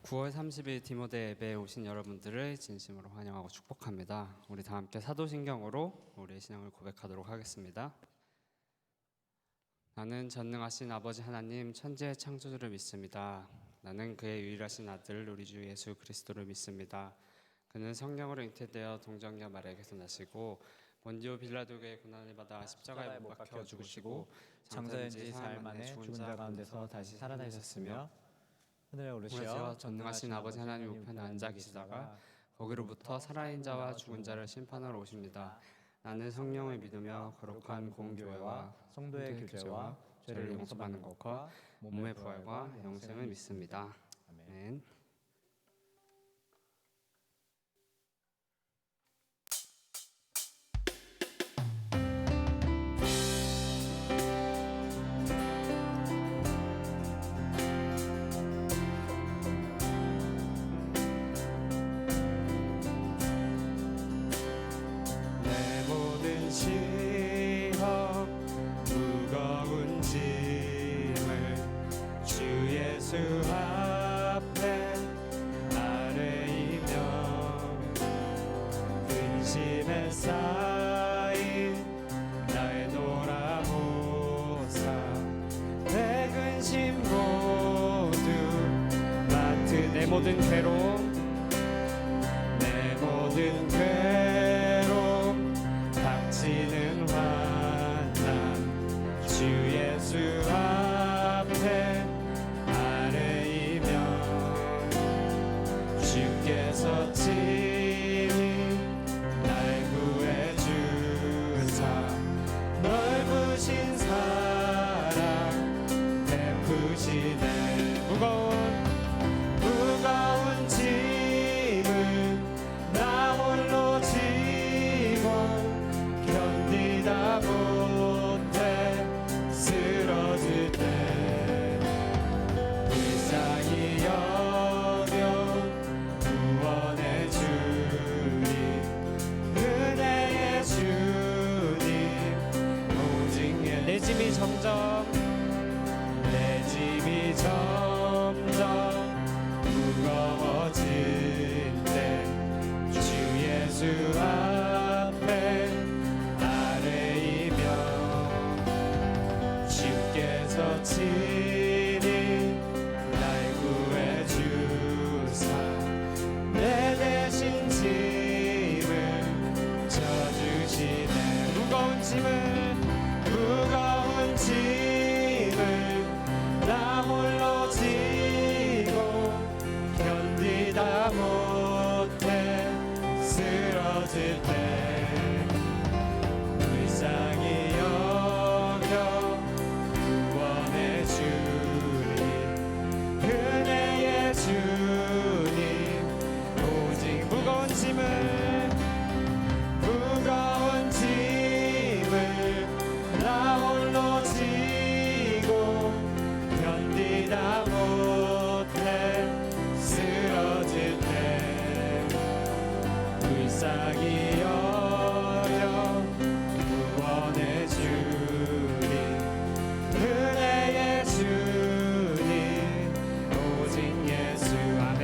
9월 30일 디모데 예배에 오신 여러분들을 진심으로 환영하고 축복합니다. 우리 다 함께 사도신경으로 우리의 신앙을 고백하도록 하겠습니다. 나는 전능하신 아버지 하나님 천지의 창조주를 믿습니다. 나는 그의 유일하신 아들 우리 주 예수 그리스도를 믿습니다. 그는 성령으로 잉태되어 동정녀 마리아에게서 나시고 본디오 빌라도에게 고난을 받아 십자가에 못 박혀 죽으시고 장사된 지 사흘 만에 죽은 자 가운데서 다시 살아나셨으며 하늘에 오르시어 전능하신 아버지 하나님 우편에 앉아 계시다가 거기로부터 살아있는 자와 죽은 자를 심판하러 오십니다. 나는 성령을 믿으며 거룩한 공교회와 성도의 교제와 죄를 용서받는 것과 몸의 부활과 영생을 믿습니다. 아멘. 시험 무거운 짐을 주 예수 앞에 아뢰이며 근심에 쌓인 나의 돌아보사 내 근심 모두 맡은 내 모든 괴로움 내 모든 괴로움 닥치는 환난 주 예수 앞에 아뢰이며 주께서 친히 날 구해주사 넓으신 사랑 베푸시네 무거운 짐을 나 홀로 지고 견디다 못해 쓰러질 때 불쌍히 여겨 구원의 주님 은혜의 주님 오직 내 짐이 점점 무거워질 때 주 예수 앞에 아뢰이며 주께서 친히 날 구해주사 내 대신 짐을 져주시네 무거운 짐을 나 홀로 지고 견디다 못해 쓰러질 때 불쌍히 여겨 구원의 주님 은혜의 주님 오직 무거운 짐을 나 홀로 지고 견디다 못해 쓰러질 때 불쌍히 여겨 구원의 주님 은혜의 주님 오직 예수 아멘.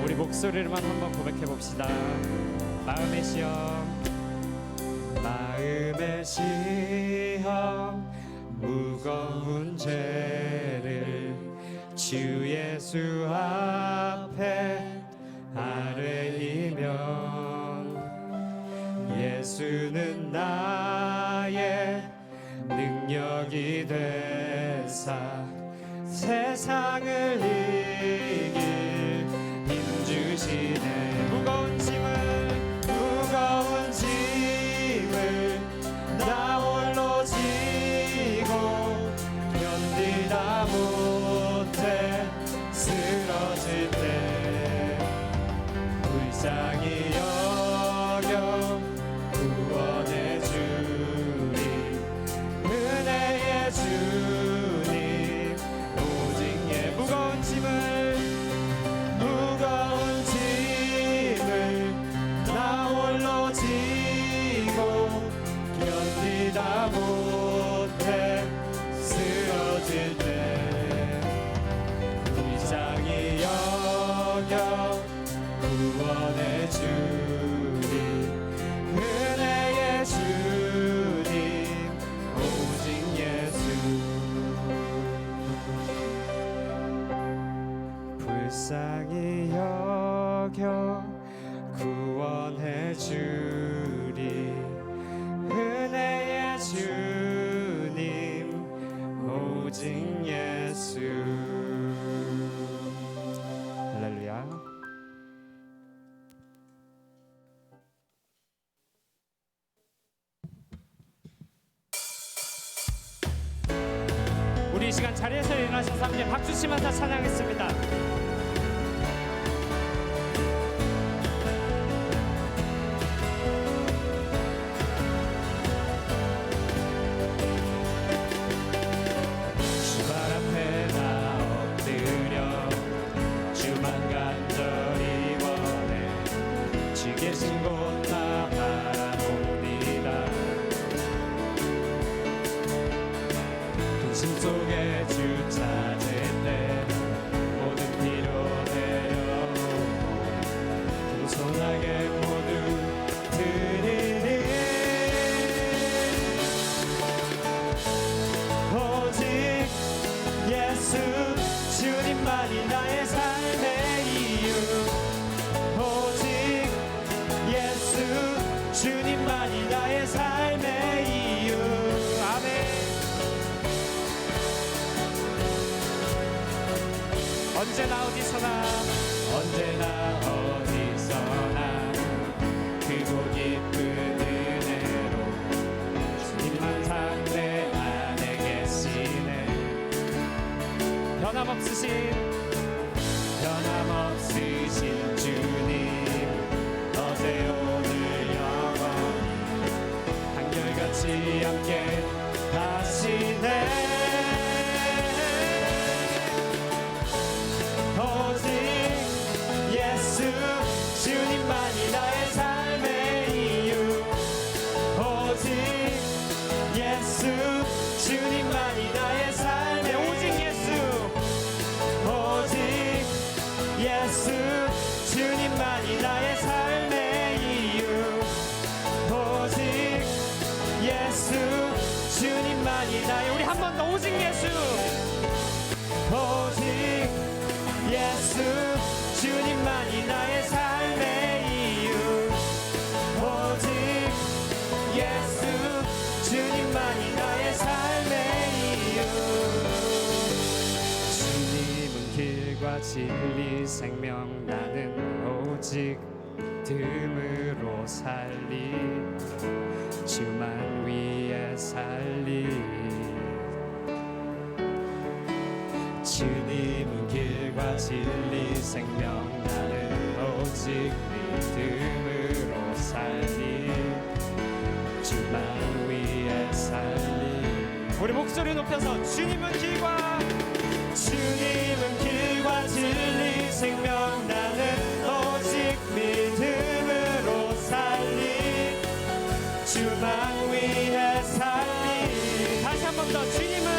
우리 목소리로만 한번 고백해 봅시다. 마음의 시험 무거운 죄를 주 예수 앞에 아뢰이면 예수는 나의 능력이 되사 세상을 이길 힘 주시네 무거운 짐을 나 홀로 지고 견디다 못해 쓰러질 때 불쌍히 여겨 구원의 주님 여겨 구원의 주님 은혜의 주님 오직 예수 불쌍히 여겨 구원해 주리 은혜의 주님 오직 예수. 할렐루야. 우리 이 시간 자리에서 일어나셔서 함께 박수 치면서 찬양했습니다. 속에 주 찾을 때 모든 피로 내려놓고 겸손하게 모두 드리리 오직 예수 주님만이 나의 삶의 이유 오직 예수 주님만이 나의 삶의 이유 아멘. 언제나 어디서나 크고 깊은 은혜로 주님 항상 내 안에 계시네 변함없으신 주님 어제 오늘 영원히 한결같이 함께 하시네 주님만이 나의 삶의 이유 오직 예수 주님만이 나의 삶의 오직 예수 주님만이 나의 삶의 이유 오직 예수 주님만이 나의 우리 한 번 더 오직 예수 주님만이 나의 삶의 이유 오직 예수 주님만이 나의 삶의 이유 주님은 길과 진리 생명 나는 오직 믿음으로 살리 주만 위해 살리 주님은 길과 진리 생명 나는 오직 믿음으로 살리 주만 위해 살리 우리 목소리 높여서 주님은 길과 진리 생명 나는 오직 믿음으로 살리 주만 위해 살리 다시 한 번 더 주님은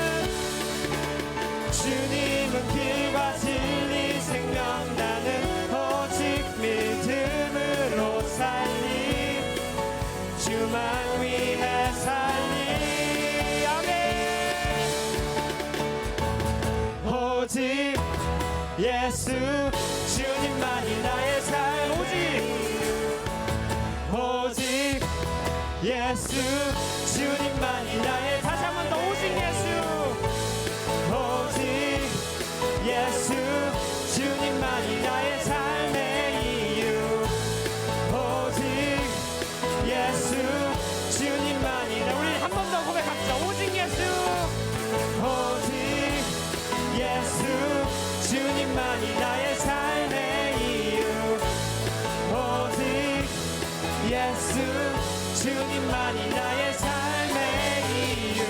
길과 진리 생명 나는 오직 믿음으로 살리 주만 위해 살리 아멘 오직 예수 주님만이 나의 삶 오직 예수 주님만이 나의 다시 한 번 더 오직 예수 주님만이 나의 삶의 이유 오직 예수 주님만이 우리 한 번 더 고백합시다 오직 예수 주님만이 나의 삶의 이유 오직 예수 주님만이 나의 삶의 이유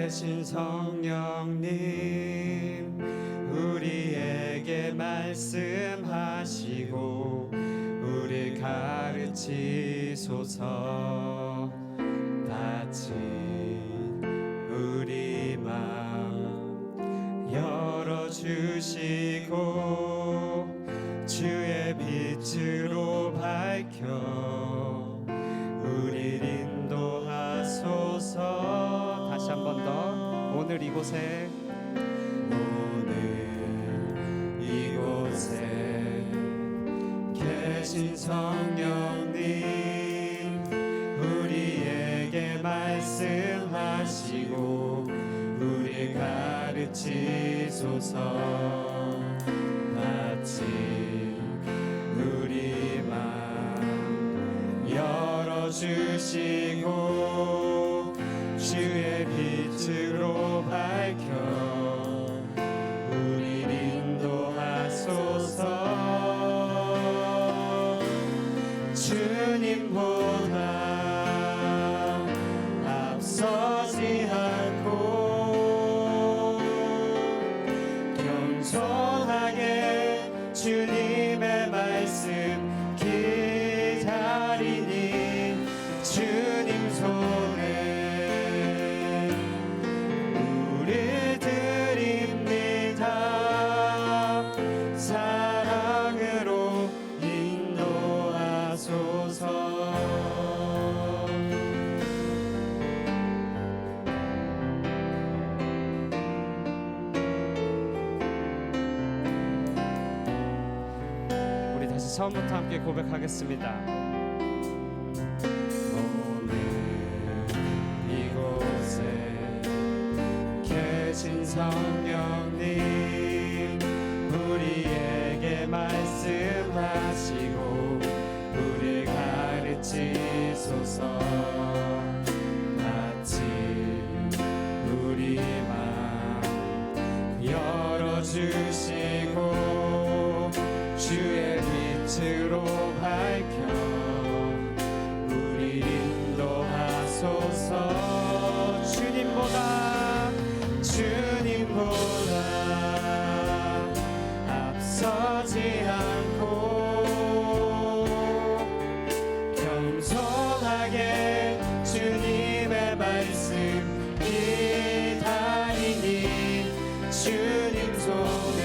계신 성령님 우리에게 말씀하시고 우리 가르치소서. 닫힌 우리 마음 열어주시고 주의 빛으로 밝혀 우리를 인도하소서. 다시 한 번 더. 오늘 이곳에 계신 성령님 우리에게 말씀하시고 우리 가르치소서. 닫힌 우리 마음 열어주시고 주의 빛으로 밝혀 우리를 인도하소서. 주님보다 앞서지 않고 겸손하게 주님의 말씀 기다리니 주님 손에 우리 드립니다. 사랑으로 인도하소서. 우리 다시 처음부터 함께 고백하겠습니다. 오늘 이곳에 계신 성령님 우리에게 말씀하시고 우리 가르치소서. 닫힌 우리 마음 열어주시고 주의 빛으로 밝혀 우리 인도하소서. 주님보다 앞서지 않고 겸손하게 주님의 말씀 기다리니 주님 손에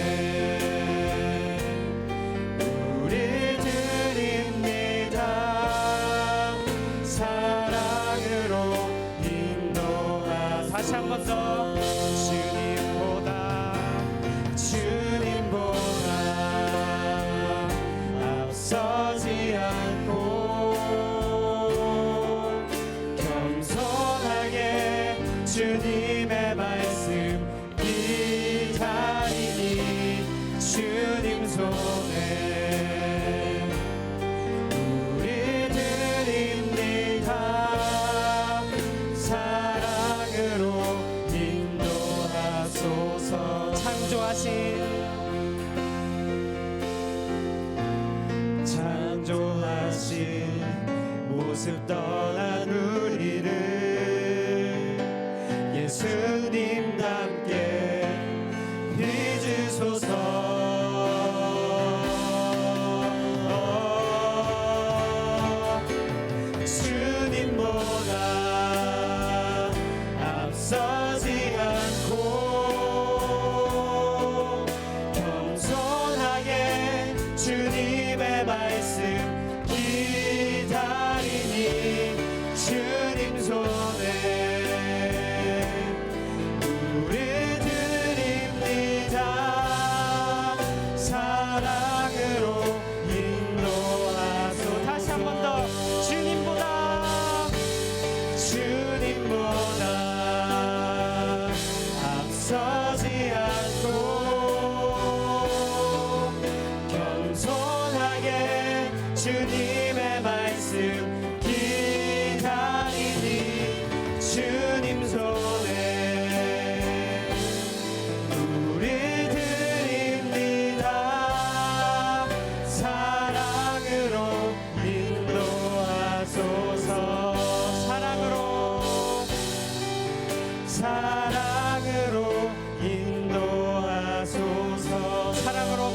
우리 드립니다. 사랑으로 인도하소서. 다시 한 번 더. 주님보다 앞서지 않고 겸손하게 주님의 말씀 기다리니 주님 손에 우리 드립니다. 사랑으로 인도하소서. 창조하신 모습 떠난 우리를 예수님답게 빚으소서. 주님보다 앞서지 않고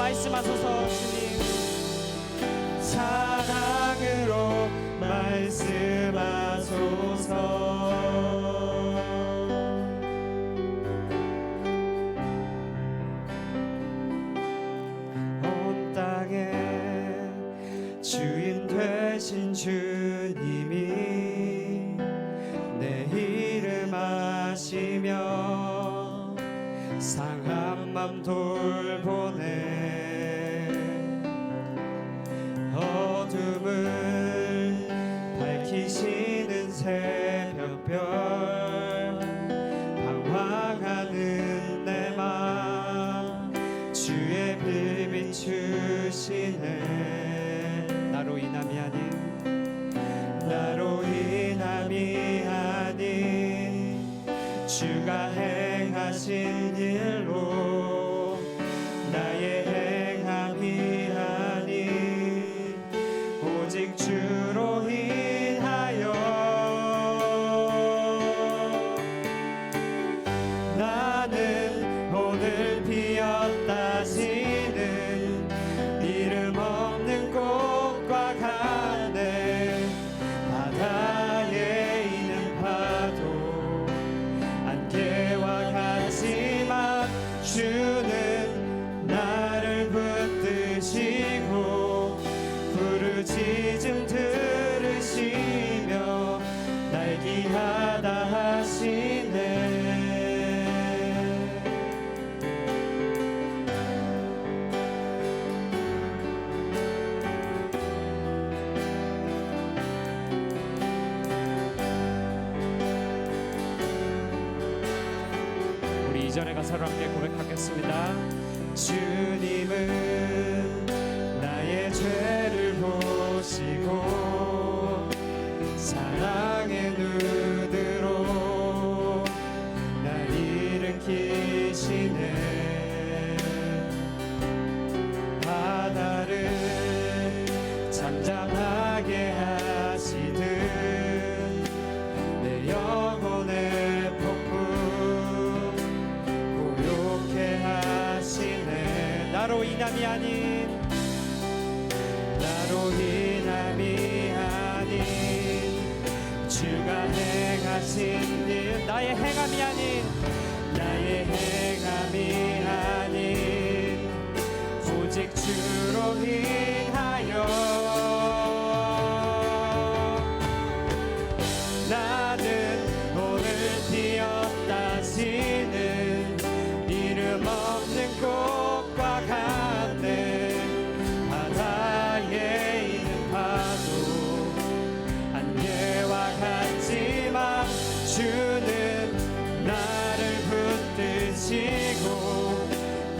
말씀하소서. 주님 사랑으로 말씀하소서. 온 땅에 주인 되신 주님이 내 이름 아시며 상한 맘 돌보네. 어둠을 밝히시는 새벽별 방황하는 내 맘 주의 빛 비추시네. 나로 인함이 아닌 나로 인함이 아닌 주가 행하신 일로 나의 행함이 아닌 오직 주로 인하여 나는 오늘 피었다 지는 이름 없는 꽃과 같네. 바다에 있는 파도 안개와 같지만 주는 나를 붙드시고 부르짖음 들으시며 날기하다 하시네. 우리 이전에 가사로 함께 고백하겠습니다. 주님은 나의 죄를 보시고 사랑의 눈으로 날 일으키시네. 바다를 잠잠하게 하시듯 내 영혼의 폭풍 고요케 하시네. 나로 인함이 아닌 나로 인함이 아닌 주가 행하신 일 나의 행함이 아닌 나의 행함이 아닌 오직 주로 인하여 나는 오늘 피었다 지는 이름 없는 꽃과 같네. 바다에 있는 파도 안개와 같지만 주는 나를 붙드시고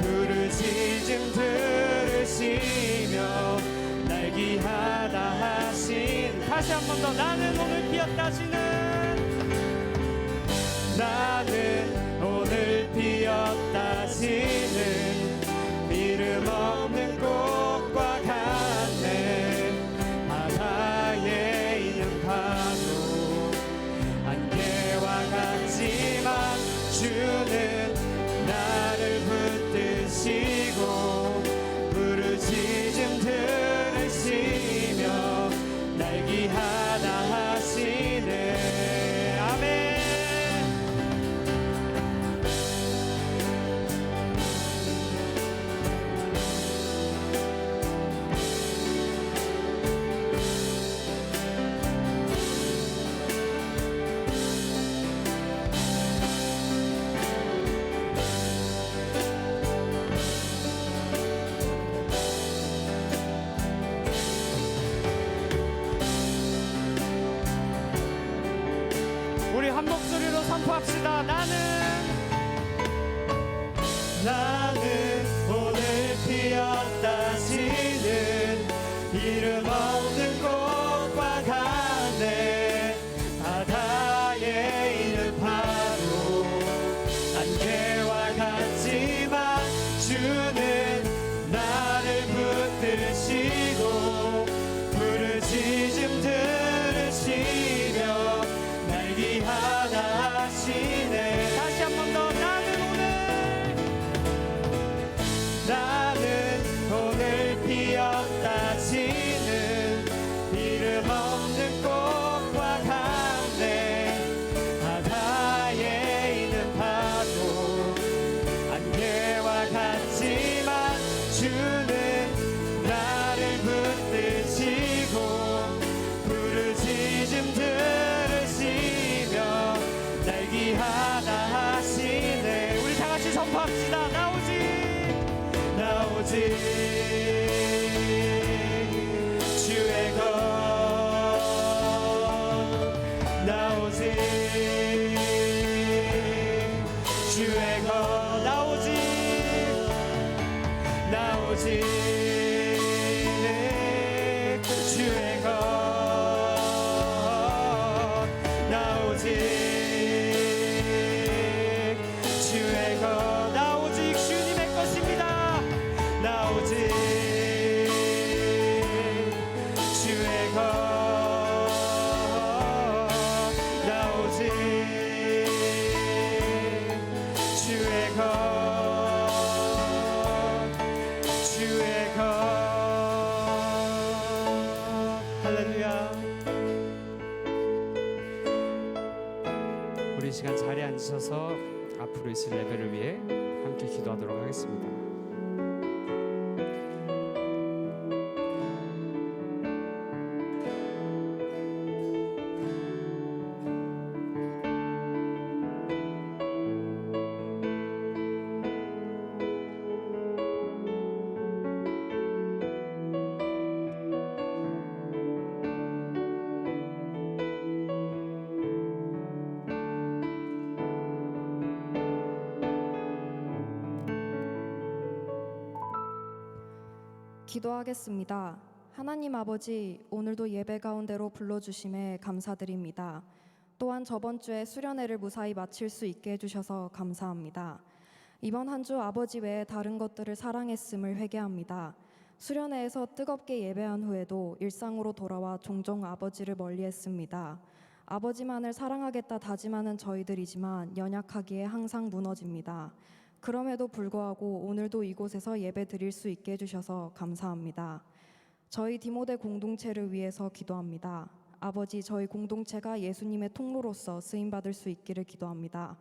부르짖음 들으시며 날기하다 하신. 다시 한 번 더. 나는 오늘 피었다 지는 나는 오늘 피었다 지는 이름 없는 꽃과 같네. 바다에 있는 파도 안개와 같지만 주는 나를 붙드시고 부르짖음 들으시며 날기하다 하시네. 아멘. 우리 한 목소리로 선포합시다. 나는 오늘 피었다 지는 이름 없는 꽃과 같네. 바다에 있는 파도 안개와 같지만 주는 나를 붙드시고 부르짖음 들으시며 날기하다 하시네. 다시 한 번 더. 나는 오늘 오직 주의 것, 나 오직 주의 것, 나 오직 주님의 것입니다. 나 오직 주의 것, 나 오직 주의 것, 주의 것. 할렐루야. 우리 시간 자리에 앉으셔서 앞으로 있을 예배를 위해 함께 기도하도록 하겠습니다. 기도하겠습니다. 하나님 아버지, 오늘도 예배 가운데로 불러주심에 감사드립니다. 또한 저번 주에 수련회를 무사히 마칠 수 있게 해주셔서 감사합니다. 이번 한 주 아버지 외에 다른 것들을 사랑했음을 회개합니다. 수련회에서 뜨겁게 예배한 후에도 일상으로 돌아와 종종 아버지를 멀리했습니다. 아버지만을 사랑하겠다 다짐하는 저희들이지만 연약하기에 항상 무너집니다. 그럼에도 불구하고 오늘도 이곳에서 예배 드릴 수 있게 해주셔서 감사합니다. 저희 디모데 공동체를 위해서 기도합니다. 아버지, 저희 공동체가 예수님의 통로로서 쓰임받을 수 있기를 기도합니다.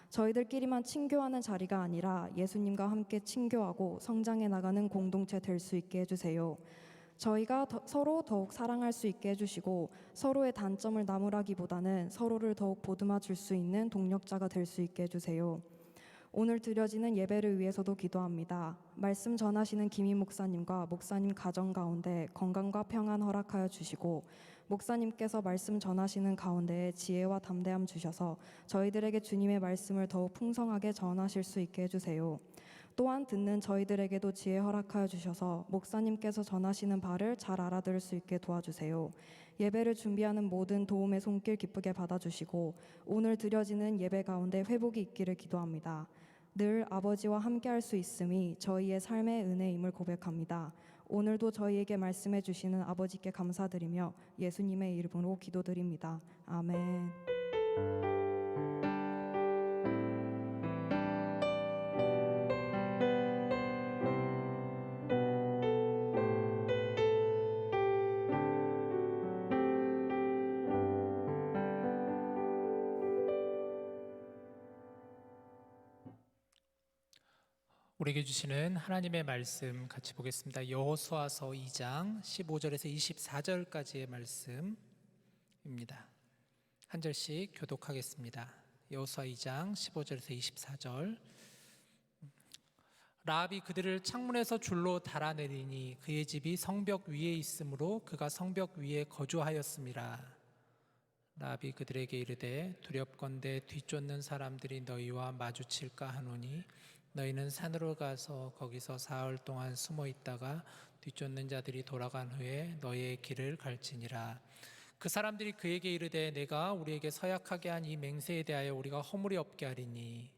저희들끼리만 친교하는 자리가 아니라 예수님과 함께 친교하고 성장해 나가는 공동체 될 수 있게 해주세요. 저희가 서로 더욱 사랑할 수 있게 해주시고 서로의 단점을 나무라기보다는 서로를 더욱 보듬어 줄 수 있는 동력자가 될 수 있게 해주세요. 오늘 드려지는 예배를 위해서도 기도합니다. 말씀 전하시는 김희 목사님과 목사님 가정 가운데 건강과 평안 허락하여 주시고 목사님께서 말씀 전하시는 가운데 지혜와 담대함 주셔서 저희들에게 주님의 말씀을 더욱 풍성하게 전하실 수 있게 해주세요. 또한 듣는 저희들에게도 지혜 허락하여 주셔서 목사님께서 전하시는 바를 잘 알아들을 수 있게 도와주세요. 예배를 준비하는 모든 도움의 손길 기쁘게 받아주시고 오늘 드려지는 예배 가운데 회복이 있기를 기도합니다. 늘 아버지와 함께할 수 있음이 저희의 삶의 은혜임을 고백합니다. 오늘도 저희에게 말씀해 주시는 아버지께 감사드리며 예수님의 이름으로 기도드립니다. 아멘. 우리에게 주시는 하나님의 말씀 같이 보겠습니다. 여호수아서 2장 15절에서 24절까지의 말씀입니다. 한 절씩 교독하겠습니다. 여호수아 2장 15절에서 24절. 라합이 그들을 창문에서 줄로 달아내리니 그의 집이 성벽 위에 있으므로 그가 성벽 위에 거주하였음이라. 라합이 그들에게 이르되 두렵건대 뒤쫓는 사람들이 너희와 마주칠까 하노니 너희는 산으로 가서 거기서 사흘 동안 숨어 있다가 뒤쫓는 자들이 돌아간 후에 너희의 길을 갈지니라. 그 사람들이 그에게 이르되 내가 우리에게 서약하게 한 이 맹세에 대하여 우리가 허물이 없게 하리니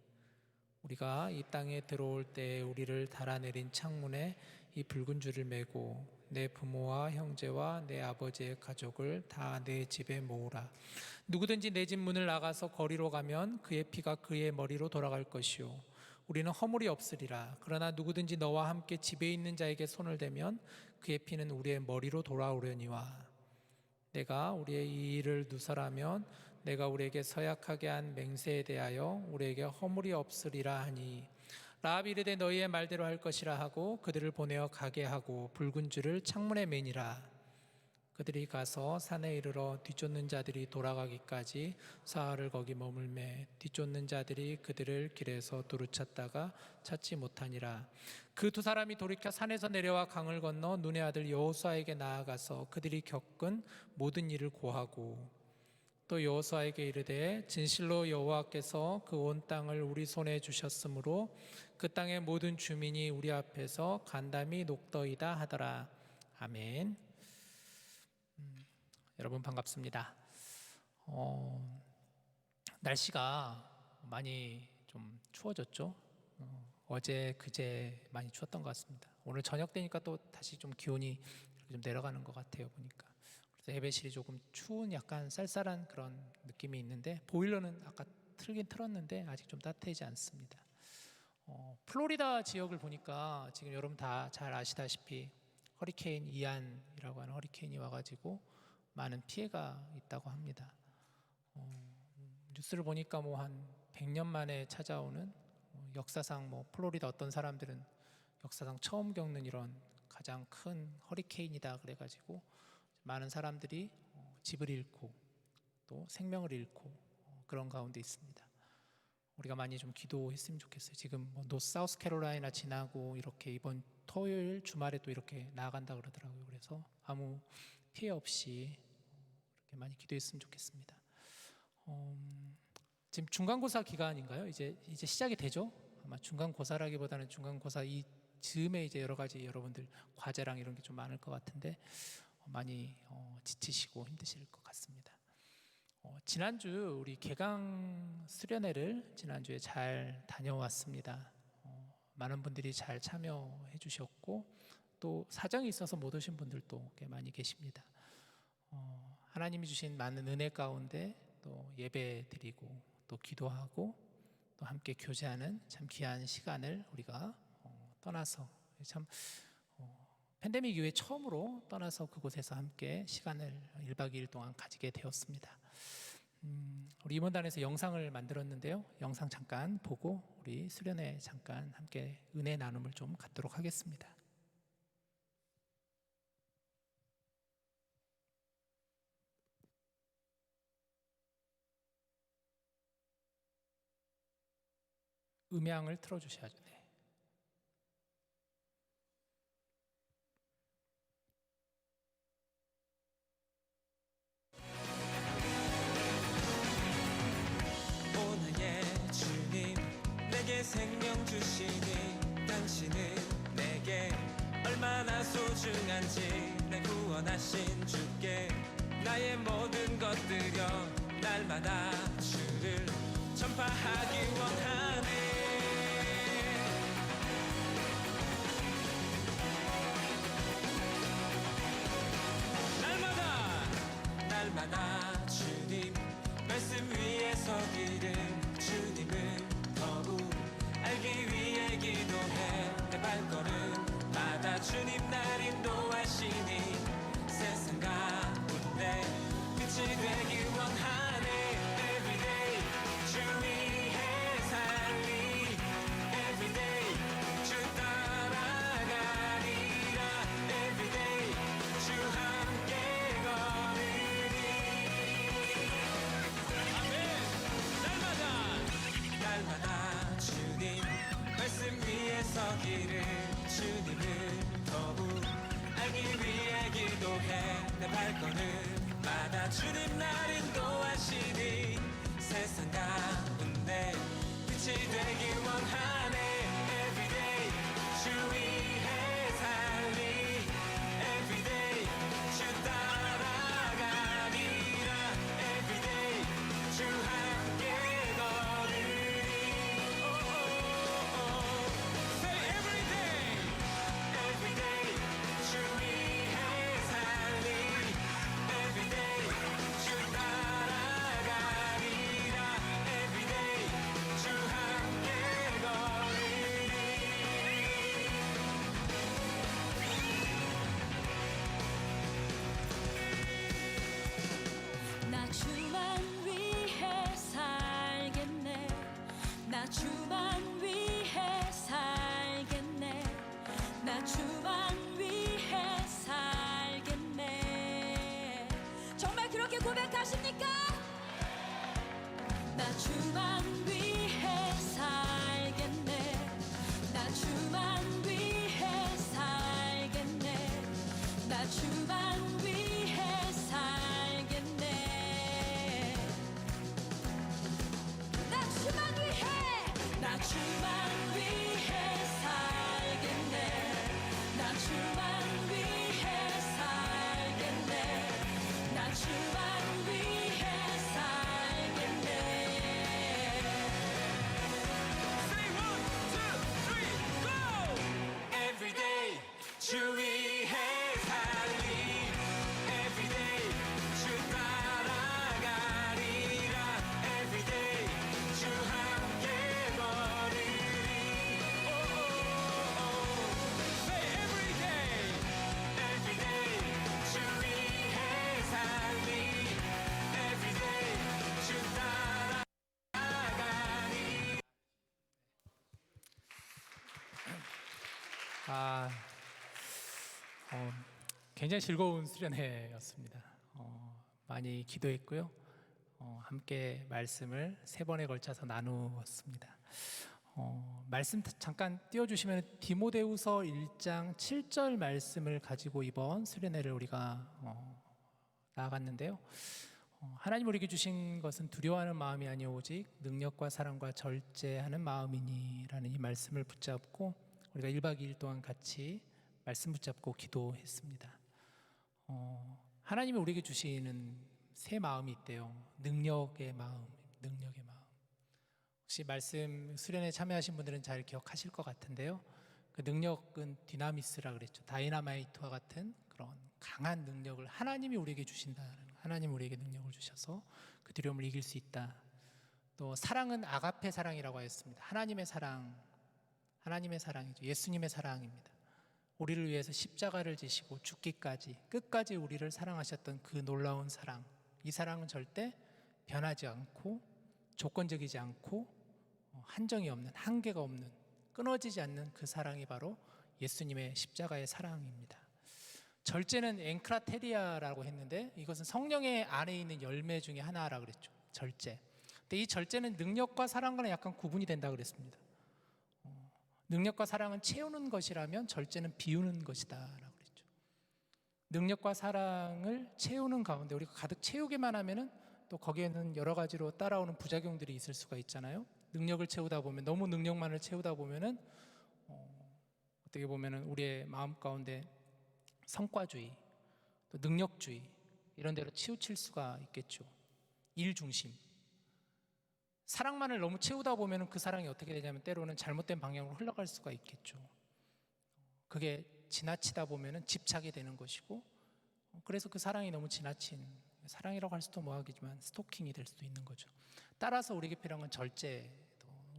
우리가 이 땅에 들어올 때 우리를 달아내린 창문에 이 붉은 줄을 매고 내 부모와 형제와 내 아버지의 가족을 다 내 집에 모으라. 누구든지 내 집 문을 나가서 거리로 가면 그의 피가 그의 머리로 돌아갈 것이요 우리는 허물이 없으리라. 그러나 누구든지 너와 함께 집에 있는 자에게 손을 대면 그의 피는 우리의 머리로 돌아오려니와 내가 우리의 이 일을 누설하면 내가 우리에게 서약하게 한 맹세에 대하여 우리에게 허물이 없으리라 하니 라합이 이르되 너희의 말대로 할 것이라 하고 그들을 보내어 가게 하고 붉은 줄을 창문에 매니라. 그들이 가서 산에 이르러 뒤쫓는 자들이 돌아가기까지 사흘을 거기 머물매 뒤쫓는 자들이 그들을 길에서 두루 찾다가 찾지 못하니라. 그 두 사람이 돌이켜 산에서 내려와 강을 건너 눈의 아들 여호수아에게 나아가서 그들이 겪은 모든 일을 고하고 또 여호수아에게 이르되 진실로 여호와께서 그 온 땅을 우리 손에 주셨으므로 그 땅의 모든 주민이 우리 앞에서 간담이 녹더이다 하더라. 아멘. 여러분 반갑습니다. 날씨가 많이 좀 추워졌죠. 어제 그제 많이 추웠던 것 같습니다. 오늘 저녁 되니까 또 다시 좀 기온이 좀 내려가는 것 같아요 보니까. 그래서 예배실이 조금 추운 약간 쌀쌀한 그런 느낌이 있는데 보일러는 아까 틀긴 틀었는데 아직 좀 따뜻하지 않습니다. 플로리다 지역을 보니까 지금 여러분 다 잘 아시다시피 허리케인 이안이라고 하는 허리케인이 와가지고 많은 피해가 있다고 합니다. 뉴스를 보니까 뭐 한 100년 만에 찾아오는 역사상 뭐 플로리다 어떤 사람들은 역사상 처음 겪는 이런 가장 큰 허리케인이다 그래가지고 많은 사람들이 집을 잃고 또 생명을 잃고 그런 가운데 있습니다. 우리가 많이 좀 기도했으면 좋겠어요. 지금 뭐 노사우스캐롤라이나 지나고 이렇게 이번 토요일 주말에 또 이렇게 나아간다 그러더라고요. 그래서 아무 피해 없이 이렇게 많이 기도했으면 좋겠습니다. 지금 중간고사 기간인가요? 이제 시작이 되죠? 아마 중간고사라기보다는 중간고사 이 즈음에 이제 여러 가지 여러분들 과제랑 이런 게 좀 많을 것 같은데 많이 지치시고 힘드실 것 같습니다. 지난주 우리 개강 수련회를 지난주에 잘 다녀왔습니다. 많은 분들이 잘 참여해 주셨고 또 사정이 있어서 못 오신 분들도 꽤 많이 계십니다. 하나님이 주신 많은 은혜 가운데 또 예배 드리고 또 기도하고 또 함께 교제하는 참 귀한 시간을 우리가 떠나서 참 팬데믹 이후에 처음으로 떠나서 그곳에서 함께 시간을 1박 2일 동안 가지게 되었습니다. 우리 임원단에서 영상을 만들었는데요. 영상 잠깐 보고 우리 수련회 잠깐 함께 은혜 나눔을 좀 갖도록 하겠습니다. 음향을 틀어주셔야죠. 네. 오늘의 주님 내게 생명 주시니 당신은 내게 얼마나 소중한지 내 구원하신 주께 나의 모든 것 드려 날마다 주를 전파하기 원하네. 날마다 주님 말씀 위에 서기를 주님을 더욱 알기 위해 기도해 내 발걸음마다 주님 날 인도하시니 세상 가운데 빛이 되기 원하네. Everyday 주 위해 살리 Everyday 주 따라가리라 Everyday 주 함께 날마다 주님 말씀 위에 서기를 주님을 더욱 알기 위해 기도해 내 발걸음마다 주님 날 인도하시니 세상 가운데 빛이 되기 원하네. Everyday 주 위해 살리 Everyday 주 따라가리라 Everyday 주 함께 주 함께 주 위에 살리 everyday 주 따라가리라 everyday 주 함께 걸으리 Say everyday everyday 주 위에 살리 everyday 주 따라가리 굉장히 즐거운 수련회였습니다. 많이 기도했고요. 함께 말씀을 3번에 걸쳐서 나누었습니다. 말씀 잠깐 띄워주시면 디모데후서 1장 7절 말씀을 가지고 이번 수련회를 우리가 나아갔는데요. 하나님 우리에게 주신 것은 두려워하는 마음이 아니오 오직 능력과 사랑과 절제하는 마음이니라는 이 말씀을 붙잡고 우리가 1박 2일 동안 같이 말씀 붙잡고 기도했습니다. 하나님이 우리에게 주시는 새 마음이 있대요. 능력의 마음. 혹시 말씀 수련에 참여하신 분들은 잘 기억하실 것 같은데요. 그 능력은 디나미스라 그랬죠. 다이나마이트와 같은 그런 강한 능력을 하나님이 우리에게 주신다는, 하나님 우리에게 능력을 주셔서 그 두려움을 이길 수 있다. 또 사랑은 아가페 사랑이라고 하였습니다. 하나님의 사랑이죠. 예수님의 사랑입니다. 우리를 위해서 십자가를 지시고 죽기까지 끝까지 우리를 사랑하셨던 그 놀라운 사랑. 이 사랑은 절대 변하지 않고 조건적이지 않고 한정이 없는, 한계가 없는, 끊어지지 않는 그 사랑이 바로 예수님의 십자가의 사랑입니다. 절제는 앵크라테리아라고 했는데 이것은 성령의 안에 있는 열매 중에 하나라고 그랬죠. 절제. 근데 이 절제는 능력과 사랑과는 약간 구분이 된다고 그랬습니다. 능력과 사랑은 채우는 것이라면 절제는 비우는 것이다 라고 그랬죠. 능력과 사랑을 채우는 가운데 우리가 가득 채우기만 하면은 또 거기에는 여러 가지로 따라오는 부작용들이 있을 수가 있잖아요. 능력을 채우다 보면, 너무 능력만을 채우다 보면은 어떻게 보면은 우리의 마음 가운데 성과주의, 또 능력주의 이런 데로 치우칠 수가 있겠죠. 일 중심. 사랑만을 너무 채우다 보면 그 사랑이 어떻게 되냐면 때로는 잘못된 방향으로 흘러갈 수가 있겠죠. 그게 지나치다 보면 집착이 되는 것이고, 그래서 그 사랑이 너무 지나친, 사랑이라고 할 수도 뭐하겠지만 스토킹이 될 수도 있는 거죠. 따라서 우리에게 필요한 건 절제도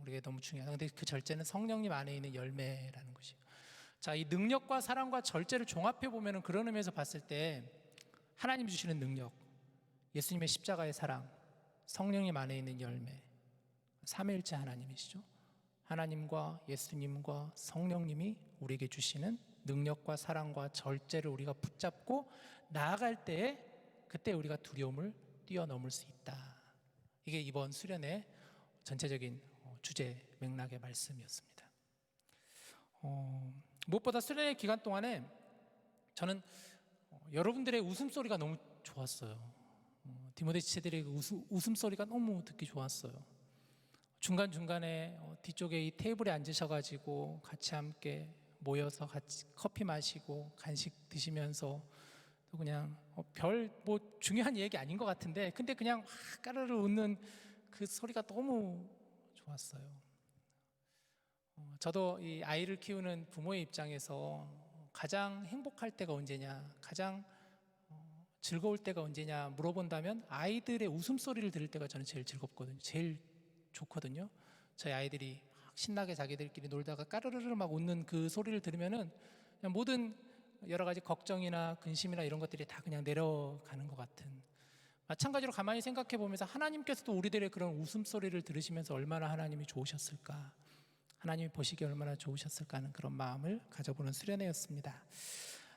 우리에게 너무 중요하다. 근데 그 절제는 성령님 안에 있는 열매라는 것이에요. 자, 이 능력과 사랑과 절제를 종합해 보면 그런 의미에서 봤을 때 하나님 주시는 능력, 예수님의 십자가의 사랑, 성령님 안에 있는 열매, 삼위일체 하나님이시죠. 하나님과 예수님과 성령님이 우리에게 주시는 능력과 사랑과 절제를 우리가 붙잡고 나아갈 때에 그때 우리가 두려움을 뛰어넘을 수 있다. 이게 이번 수련의 전체적인 주제 맥락의 말씀이었습니다. 무엇보다 수련의 기간 동안에 저는 여러분들의 웃음소리가 너무 좋았어요. 디모데 지체들의 웃음소리가 너무 듣기 좋았어요. 중간중간에 뒤쪽에 이 테이블에 앉으셔가지고 같이 함께 모여서 같이 커피 마시고 간식 드시면서 또 그냥 별 뭐 중요한 얘기 아닌 것 같은데 근데 그냥 까르르 웃는 그 소리가 너무 좋았어요. 저도 이 아이를 키우는 부모의 입장에서 가장 행복할 때가 언제냐, 가장 즐거울 때가 언제냐 물어본다면 아이들의 웃음소리를 들을 때가 저는 제일 즐겁거든요. 제일 좋거든요. 저희 아이들이 신나게 자기들끼리 놀다가 까르르르 막 웃는 그 소리를 들으면은 그냥 모든 여러 가지 걱정이나 근심이나 이런 것들이 다 그냥 내려가는 것 같은, 마찬가지로 가만히 생각해 보면서 하나님께서도 우리들의 그런 웃음소리를 들으시면서 얼마나 하나님이 좋으셨을까, 하나님이 보시기에 얼마나 좋으셨을까 하는 그런 마음을 가져보는 수련회였습니다.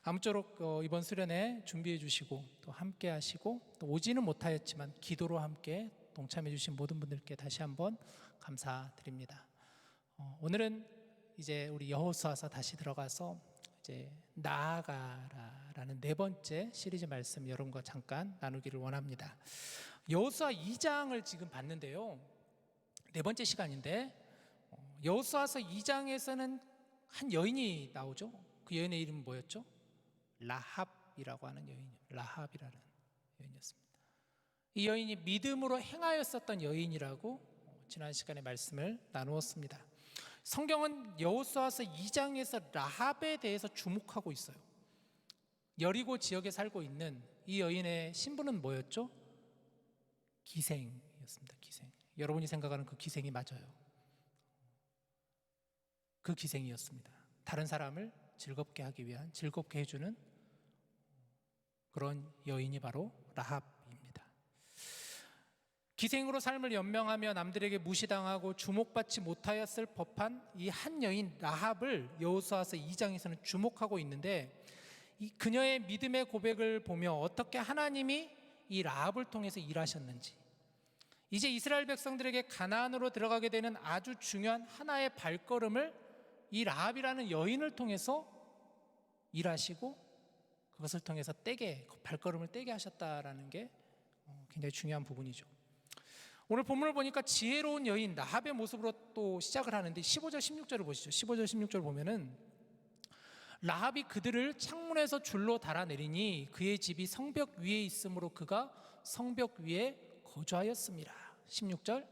아무쪼록 이번 수련회 준비해 주시고 또 함께 하시고 또 오지는 못하였지만 기도로 함께 동참해 주신 모든 분들께 다시 한번 감사드립니다. 오늘은 이제 우리 여호수아서 다시 들어가서 이제 나아가라라는 4번째 시리즈 말씀 여러분과 잠깐 나누기를 원합니다. 여호수아 2장을 지금 봤는데요. 4번째 시간인데 여호수아서 2장에서는 한 여인이 나오죠. 그 여인의 이름은 뭐였죠? 라합이라고 하는 여인이요. 라합이라는 여인이었습니다. 이 여인이 믿음으로 행하였었던 여인이라고 지난 시간에 말씀을 나누었습니다. 성경은 여호수아서 2장에서 라합에 대해서 주목하고 있어요. 여리고 지역에 살고 있는 이 여인의 신분은 뭐였죠? 기생이었습니다. 기생. 여러분이 생각하는 그 기생이 맞아요. 그 기생이었습니다. 다른 사람을 즐겁게 하기 위한, 즐겁게 해주는 그런 여인이 바로 라합입니다. 기생으로 삶을 연명하며 남들에게 무시당하고 주목받지 못하였을 법한 이 한 여인 라합을 여호수아서 2장에서는 주목하고 있는데, 이 그녀의 믿음의 고백을 보며 어떻게 하나님이 이 라합을 통해서 일하셨는지, 이제 이스라엘 백성들에게 가나안으로 들어가게 되는 아주 중요한 하나의 발걸음을 이 라합이라는 여인을 통해서 일하시고 그것을 통해서 발걸음을 떼게 하셨다라는 게 굉장히 중요한 부분이죠. 오늘 본문을 보니까 지혜로운 여인 라합의 모습으로 또 시작을 하는데 15절 16절을 보시죠. 15절 16절 보면은 라합이 그들을 창문에서 줄로 달아내리니 그의 집이 성벽 위에 있으므로 그가 성벽 위에 거주하였습니다. 16절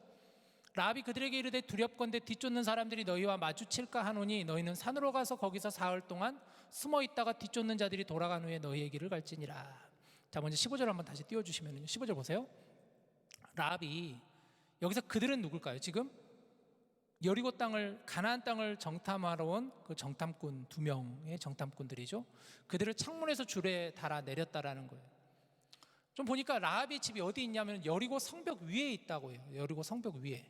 라합이 그들에게 이르되 두렵건대 뒤쫓는 사람들이 너희와 마주칠까 하노니 너희는 산으로 가서 거기서 사흘 동안 숨어 있다가 뒤쫓는 자들이 돌아간 후에 너희의 길을 갈지니라. 자, 먼저 15절 한번 다시 띄워주시면요. 15절 보세요. 라합이 여기서 그들은 누굴까요? 지금 여리고 땅을, 가나안 땅을 정탐하러 온 그 정탐꾼 2명의 정탐꾼들이죠. 그들을 창문에서 줄에 달아 내렸다라는 거예요. 좀 보니까 라합의 집이 어디 있냐면 여리고 성벽 위에 있다고 해요. 여리고 성벽 위에.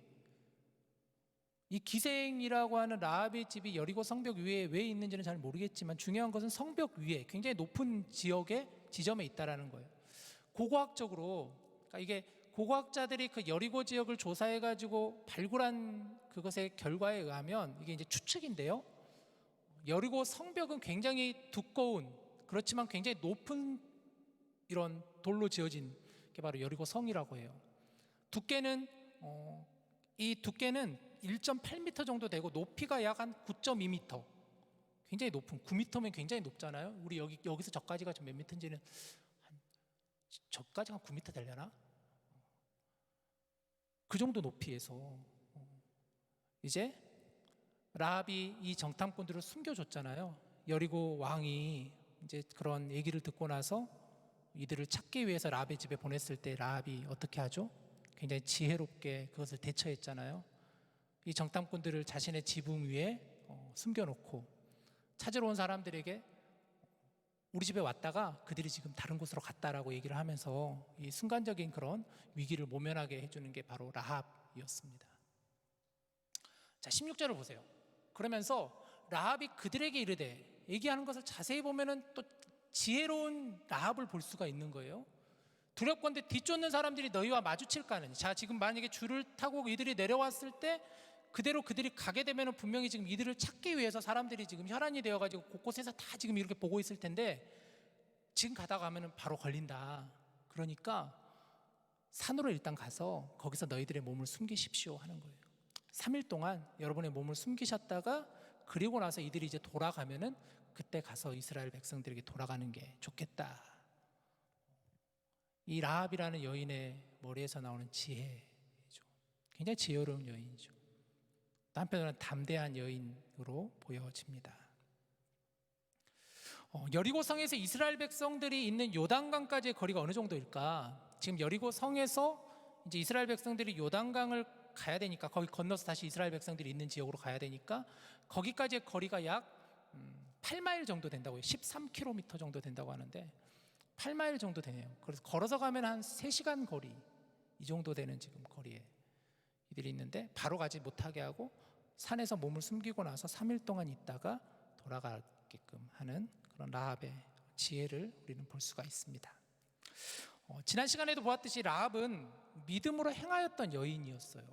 이 기생이라고 하는 라합의 집이 여리고 성벽 위에 왜 있는지는 잘 모르겠지만 중요한 것은 성벽 위에 굉장히 높은 지역의 지점에 있다라는 거예요. 고고학적으로, 그러니까 이게 고고학자들이 그 여리고 지역을 조사해가지고 발굴한 그것의 결과에 의하면 이게 이제 추측인데요. 여리고 성벽은 굉장히 두꺼운, 그렇지만 굉장히 높은 이런 돌로 지어진 게 바로 여리고 성이라고 해요. 두께는 이 두께는 1.8m 정도 되고 높이가 약 한 9.2m. 굉장히 높은, 9m면 굉장히 높잖아요. 우리 여기서 저까지가 몇 미터인지는 저까지가 9m 되려나? 그 정도 높이에서 이제 라합이 이 정탐꾼들을 숨겨줬잖아요. 여리고 왕이 이제 그런 얘기를 듣고 나서 이들을 찾기 위해서 라합의 집에 보냈을 때 라합이 어떻게 하죠? 굉장히 지혜롭게 그것을 대처했잖아요. 이 정탐꾼들을 자신의 지붕 위에 숨겨놓고 찾으러 온 사람들에게 우리 집에 왔다가 그들이 지금 다른 곳으로 갔다라고 얘기를 하면서 이 순간적인 그런 위기를 모면하게 해주는 게 바로 라합이었습니다. 자, 16절을 보세요. 그러면서 라합이 그들에게 이르되, 얘기하는 것을 자세히 보면은 또 지혜로운 라합을 볼 수가 있는 거예요. 두렵건대 뒤쫓는 사람들이 너희와 마주칠까 하느니. 자, 지금 만약에 줄을 타고 이들이 내려왔을 때 그대로 그들이 가게 되면 분명히 지금 이들을 찾기 위해서 사람들이 지금 혈안이 되어가지고 곳곳에서 다 지금 이렇게 보고 있을 텐데 지금 가다가 하면 바로 걸린다. 그러니까 산으로 일단 가서 거기서 너희들의 몸을 숨기십시오 하는 거예요. 3일 동안 여러분의 몸을 숨기셨다가 그리고 나서 이들이 이제 돌아가면은 그때 가서 이스라엘 백성들에게 돌아가는 게 좋겠다. 이 라합이라는 여인의 머리에서 나오는 지혜죠. 굉장히 지혜로운 여인이죠. 한편으로는 담대한 여인으로 보여집니다. 여리고 성에서 이스라엘 백성들이 있는 요단강까지의 거리가 어느 정도일까? 지금 여리고 성에서 이제 이스라엘 백성들이 요단강을 가야 되니까, 거기 건너서 다시 이스라엘 백성들이 있는 지역으로 가야 되니까 거기까지의 거리가 약 8마일 정도 된다고요. 13km 정도 된다고 하는데 8마일 정도 되네요. 그래서 걸어서 가면 한 3시간 거리 이 정도 되는 지금 거리에 이들이 있는데 바로 가지 못하게 하고 산에서 몸을 숨기고 나서 3일 동안 있다가 돌아가게끔 하는 그런 라합의 지혜를 우리는 볼 수가 있습니다. 지난 시간에도 보았듯이 라합은 믿음으로 행하였던 여인이었어요.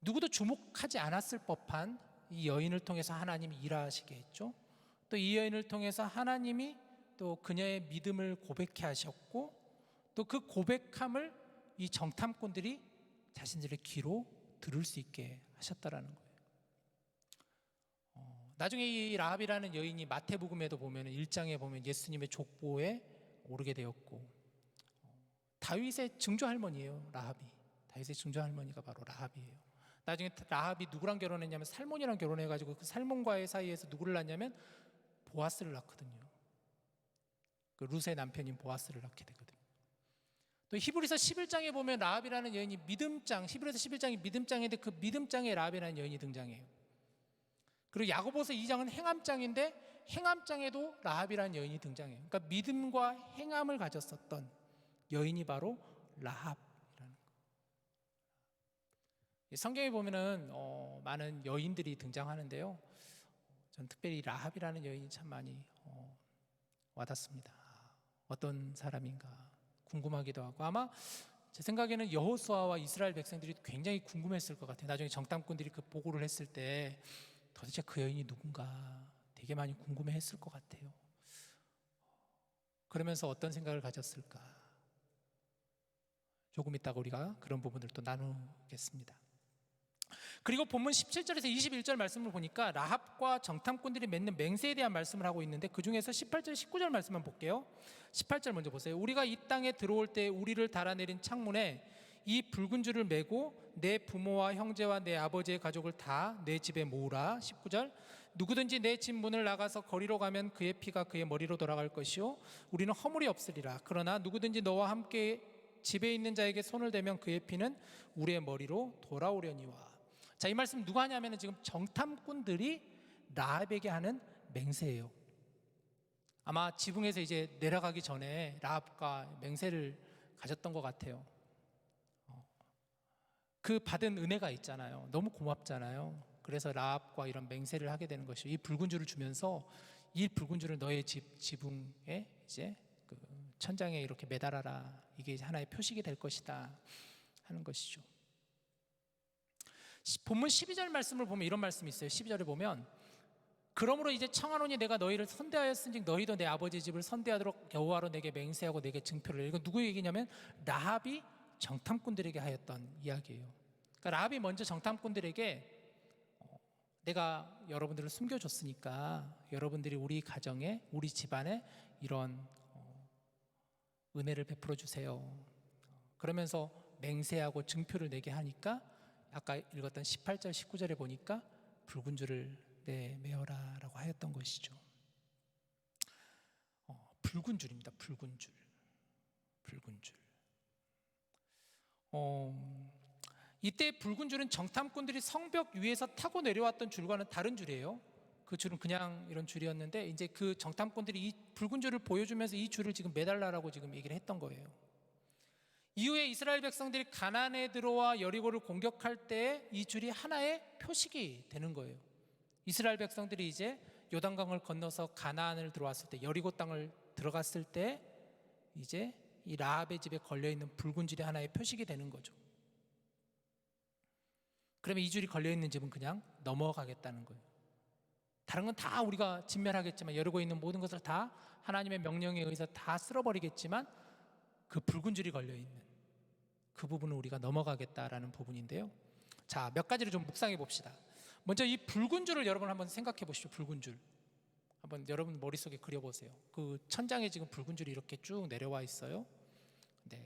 누구도 주목하지 않았을 법한 이 여인을 통해서 하나님이 일하시게 했죠. 또 이 여인을 통해서 하나님이 또 그녀의 믿음을 고백해 하셨고 또 그 고백함을 이 정탐꾼들이 자신들의 귀로 들을 수 있게 하셨다라는 거예요. 나중에 이 라합이라는 여인이 마태복음에도 보면 1장에 보면 예수님의 족보에 오르게 되었고 다윗의 증조 할머니예요. 라합이. 다윗의 증조 할머니가 바로 라합이에요. 나중에 라합이 누구랑 결혼했냐면 살몬이랑 결혼해가지고 그 살몬과의 사이에서 누구를 낳냐면 보아스를 낳거든요. 그 룻의 남편인 보아스를 낳게 되거든요. 또 히브리서 11장에 보면 라합이라는 여인이 믿음장, 히브리서 11장이 믿음장인데 그 믿음장에 라합이라는 여인이 등장해요. 그리고 야고보서 2장은 행함장인데 행함장에도 라합이라는 여인이 등장해요. 그러니까 믿음과 행함을 가졌었던 여인이 바로 라합이라는 거. 성경에 보면은 많은 여인들이 등장하는데요. 전 특별히 라합이라는 여인이 참 많이 와닿습니다. 어떤 사람인가 궁금하기도 하고, 아마 제 생각에는 여호수아와 이스라엘 백성들이 굉장히 궁금했을 것 같아요. 나중에 정탐꾼들이 그 보고를 했을 때 도대체 그 여인이 누군가 되게 많이 궁금해했을 것 같아요. 그러면서 어떤 생각을 가졌을까? 조금 있다가 우리가 그런 부분을 또 나누겠습니다. 그리고 본문 17절에서 21절 말씀을 보니까 라합과 정탐꾼들이 맺는 맹세에 대한 말씀을 하고 있는데, 그 중에서 18절, 19절 말씀만 볼게요. 18절 먼저 보세요. 우리가 이 땅에 들어올 때 우리를 달아내린 창문에 이 붉은 줄을 메고 내 부모와 형제와 내 아버지의 가족을 다 내 집에 모으라. 19절. 누구든지 내 집 문을 나가서 거리로 가면 그의 피가 그의 머리로 돌아갈 것이요 우리는 허물이 없으리라. 그러나 누구든지 너와 함께 집에 있는 자에게 손을 대면 그의 피는 우리의 머리로 돌아오려니와. 자, 이 말씀 누가 하냐면 지금 정탐꾼들이 라합에게 하는 맹세예요. 아마 지붕에서 이제 내려가기 전에 라합과 맹세를 가졌던 것 같아요. 그 받은 은혜가 있잖아요. 너무 고맙잖아요. 그래서 라합과 이런 맹세를 하게 되는 것이죠. 이 붉은 줄을 주면서 이 붉은 줄을 너의 집 지붕에 이제 그 천장에 이렇게 매달아라. 이게 하나의 표식이 될 것이다 하는 것이죠. 본문 12절 말씀을 보면 이런 말씀이 있어요. 12절에 보면 그러므로 이제 청하노니 내가 너희를 선대하였은즉 너희도 내 아버지 집을 선대하도록 여호와로 내게 맹세하고 내게 증표를. 이건 누구 얘기냐면 라합이 정탐꾼들에게 하였던 이야기예요. 그러니까 라합이 먼저 정탐꾼들에게 내가 여러분들을 숨겨줬으니까 여러분들이 우리 가정에 우리 집안에 이런 은혜를 베풀어 주세요. 그러면서 맹세하고 증표를 내게 하니까 아까 읽었던 18절 19절에 보니까 붉은 줄을 메어라 라고 하였던 것이죠. 붉은 줄입니다. 붉은 줄. 붉은 줄. 이때 붉은 줄은 정탐꾼들이 성벽 위에서 타고 내려왔던 줄과는 다른 줄이에요. 그 줄은 그냥 이런 줄이었는데 이제 그 정탐꾼들이 이 붉은 줄을 보여주면서 이 줄을 지금 매달라라고 지금 얘기를 했던 거예요. 이후에 이스라엘 백성들이 가나안에 들어와 여리고를 공격할 때 이 줄이 하나의 표식이 되는 거예요. 이스라엘 백성들이 이제 요단강을 건너서 가나안을 들어왔을 때, 여리고 땅을 들어갔을 때 이제 이 라합의 집에 걸려있는 붉은 줄이 하나의 표식이 되는 거죠. 그러면 이 줄이 걸려있는 집은 그냥 넘어가겠다는 거예요. 다른 건 다 우리가 진멸하겠지만, 여리고에 있는 모든 것을 다 하나님의 명령에 의해서 다 쓸어버리겠지만 그 붉은 줄이 걸려있는 그 부분을 우리가 넘어가겠다라는 부분인데요. 자, 몇 가지를 좀 묵상해 봅시다. 먼저 이 붉은 줄을 여러분 한번 생각해 보시죠. 붉은 줄 한번 여러분 머릿속에 그려보세요. 그 천장에 지금 붉은 줄이 이렇게 쭉 내려와 있어요. 근데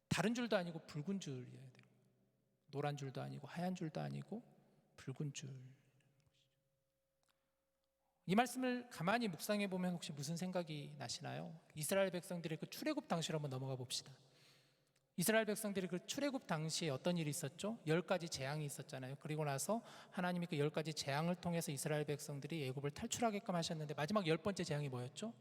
다른 줄도 아니고 붉은 줄이어야 돼요. 노란 줄도 아니고 하얀 줄도 아니고 붉은 줄. 이 말씀을 가만히 묵상해 보면 혹시 무슨 생각이 나시나요? 이스라엘 백성들의 그 출애굽 당시로 한번 넘어가 봅시다. 이스라엘 백성들이 그 출애굽 당시에 어떤 일이 있었죠? 10가지 재앙이 있었잖아요. 그리고 나서 하나님이 그 10가지 재앙을 통해서 이스라엘 백성들이 애굽을 탈출하게끔 하셨는데, 마지막 10번째 재앙이 뭐였죠?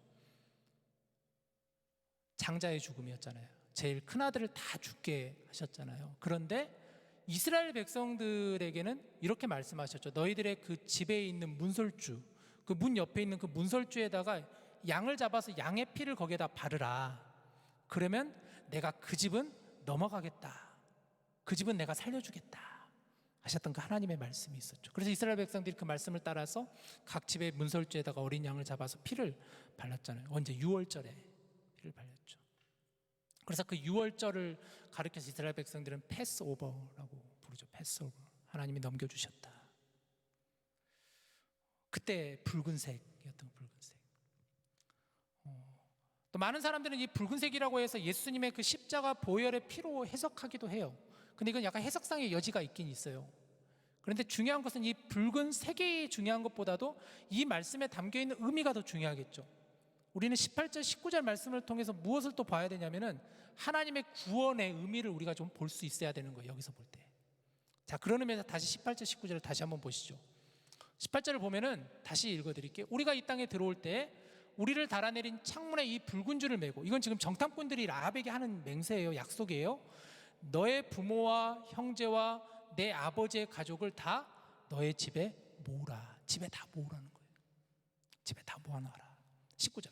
장자의 죽음이었잖아요. 제일 큰 아들을 다 죽게 하셨잖아요. 그런데 이스라엘 백성들에게는 이렇게 말씀하셨죠. 너희들의 그 집에 있는 문설주, 그 문 옆에 있는 그 문설주에다가 양을 잡아서 양의 피를 거기에다 바르라. 그러면 내가 그 집은 넘어가겠다. 그 집은 내가 살려주겠다 하셨던 그 하나님의 말씀이 있었죠. 그래서 이스라엘 백성들이 그 말씀을 따라서 각 집의 문설주에다가 어린 양을 잡아서 피를 발랐잖아요. 언제? 유월절에 피를 발렸죠. 그래서 그 유월절을 가리켜서 이스라엘 백성들은 패스오버라고 부르죠. 패스오버. 하나님이 넘겨주셨다. 그때 붉은색이었던 붉은색. 또 많은 사람들은 이 붉은색이라고 해서 예수님의 그 십자가 보혈의 피로 해석하기도 해요. 근데 이건 약간 해석상의 여지가 있긴 있어요. 그런데 중요한 것은 이 붉은 색이 중요한 것보다도 이 말씀에 담겨있는 의미가 더 중요하겠죠. 우리는 18절 19절 말씀을 통해서 무엇을 또 봐야 되냐면은 하나님의 구원의 의미를 우리가 좀 볼 수 있어야 되는 거예요. 여기서 볼 때. 자, 그런 의미에서 다시 18절 19절을 다시 한번 보시죠. 18절을 보면은 다시 읽어드릴게요. 우리가 이 땅에 들어올 때 우리를 달아내린 창문에 이 붉은 줄을 메고, 이건 지금 정탐꾼들이 라합에게 하는 맹세예요. 약속이에요. 너의 부모와 형제와 내 아버지의 가족을 다 너의 집에 모으라. 집에 다 모으라는 거예요. 집에 다 모아놔라. 19절.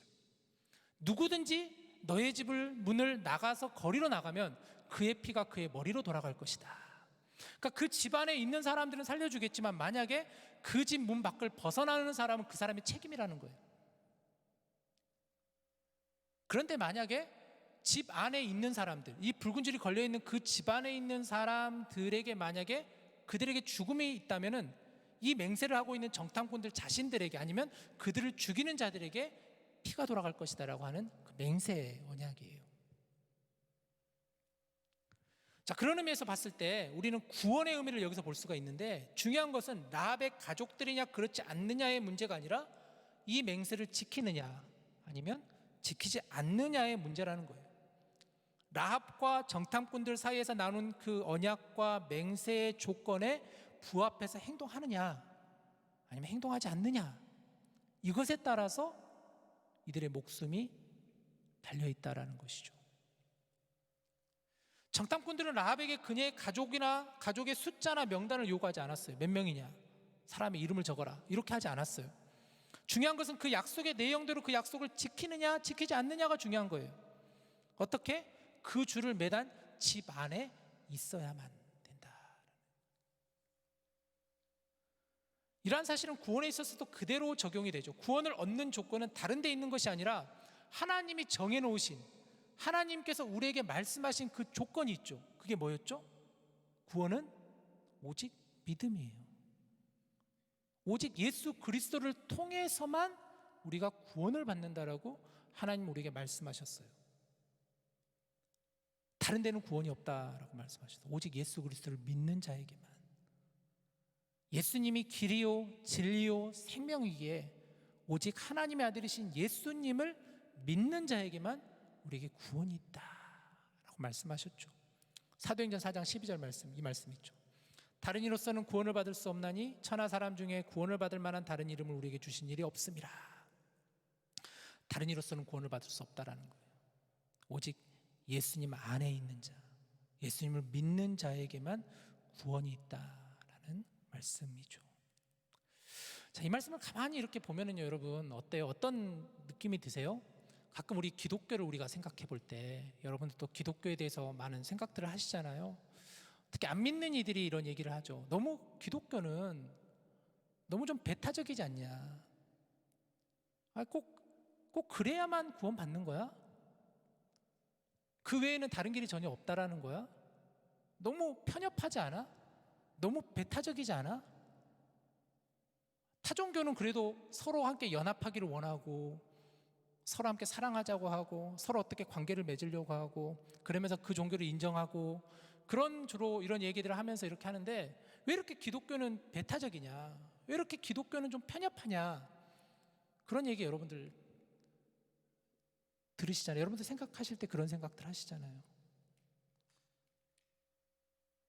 누구든지 너의 집을 문을 나가서 거리로 나가면 그의 피가 그의 머리로 돌아갈 것이다. 그러니까 그 집 안에 있는 사람들은 살려주겠지만 만약에 그 집 문 밖을 벗어나는 사람은 그 사람의 책임이라는 거예요. 그런데 만약에 집 안에 있는 사람들, 이 붉은 줄이 걸려있는 그 집 안에 있는 사람들에게 만약에 그들에게 죽음이 있다면은 이 맹세를 하고 있는 정탐꾼들 자신들에게 아니면 그들을 죽이는 자들에게 피가 돌아갈 것이다라고 하는 그 맹세의 언약이에요. 자, 그런 의미에서 봤을 때 우리는 구원의 의미를 여기서 볼 수가 있는데, 중요한 것은 라합의 가족들이냐 그렇지 않느냐의 문제가 아니라 이 맹세를 지키느냐 아니면 지키지 않느냐의 문제라는 거예요. 라합과 정탐꾼들 사이에서 나눈 그 언약과 맹세의 조건에 부합해서 행동하느냐 아니면 행동하지 않느냐, 이것에 따라서 이들의 목숨이 달려있다라는 것이죠. 정탐꾼들은 라합에게 그녀의 가족이나 가족의 숫자나 명단을 요구하지 않았어요. 몇 명이냐, 사람의 이름을 적어라, 이렇게 하지 않았어요. 중요한 것은 그 약속의 내용대로 그 약속을 지키느냐 지키지 않느냐가 중요한 거예요. 어떻게? 그 줄을 매단 집 안에 있어야만 된다. 이러한 사실은 구원에 있어서도 그대로 적용이 되죠. 구원을 얻는 조건은 다른 데 있는 것이 아니라 하나님이 정해놓으신, 하나님께서 우리에게 말씀하신 그 조건이 있죠. 그게 뭐였죠? 구원은 오직 믿음이에요. 오직 예수 그리스도를 통해서만 우리가 구원을 받는다라고 하나님 우리에게 말씀하셨어요. 다른 데는 구원이 없다라고 말씀하셨어요. 오직 예수 그리스도를 믿는 자에게만. 예수님이 길이요 진리요 생명이기에 오직 하나님의 아들이신 예수님을 믿는 자에게만 우리에게 구원이 있다라고 말씀하셨죠. 사도행전 4장 12절 말씀, 이 말씀 있죠. 다른 이로서는 구원을 받을 수 없나니 천하 사람 중에 구원을 받을 만한 다른 이름을 우리에게 주신 일이 없음이라. 다른 이로서는 구원을 받을 수 없다라는 거예요. 오직 예수님 안에 있는 자, 예수님을 믿는 자에게만 구원이 있다라는 말씀이죠. 자, 이 말씀을 가만히 이렇게 보면은요, 여러분 어때요? 어떤 느낌이 드세요? 가끔 우리 기독교를 우리가 생각해 볼 때 여러분들도 기독교에 대해서 많은 생각들을 하시잖아요. 특히 안 믿는 이들이 이런 얘기를 하죠. 너무 기독교는 너무 좀 배타적이지 않냐? 꼭 그래야만 구원 받는 거야? 그 외에는 다른 길이 전혀 없다라는 거야? 너무 편협하지 않아? 너무 배타적이지 않아? 타종교는 그래도 서로 함께 연합하기를 원하고 서로 함께 사랑하자고 하고 서로 어떻게 관계를 맺으려고 하고 그러면서 그 종교를 인정하고 그런 주로 이런 얘기들을 하면서 이렇게 하는데, 왜 이렇게 기독교는 배타적이냐, 왜 이렇게 기독교는 좀 편협하냐, 그런 얘기 여러분들 들으시잖아요. 여러분들 생각하실 때 그런 생각들 하시잖아요.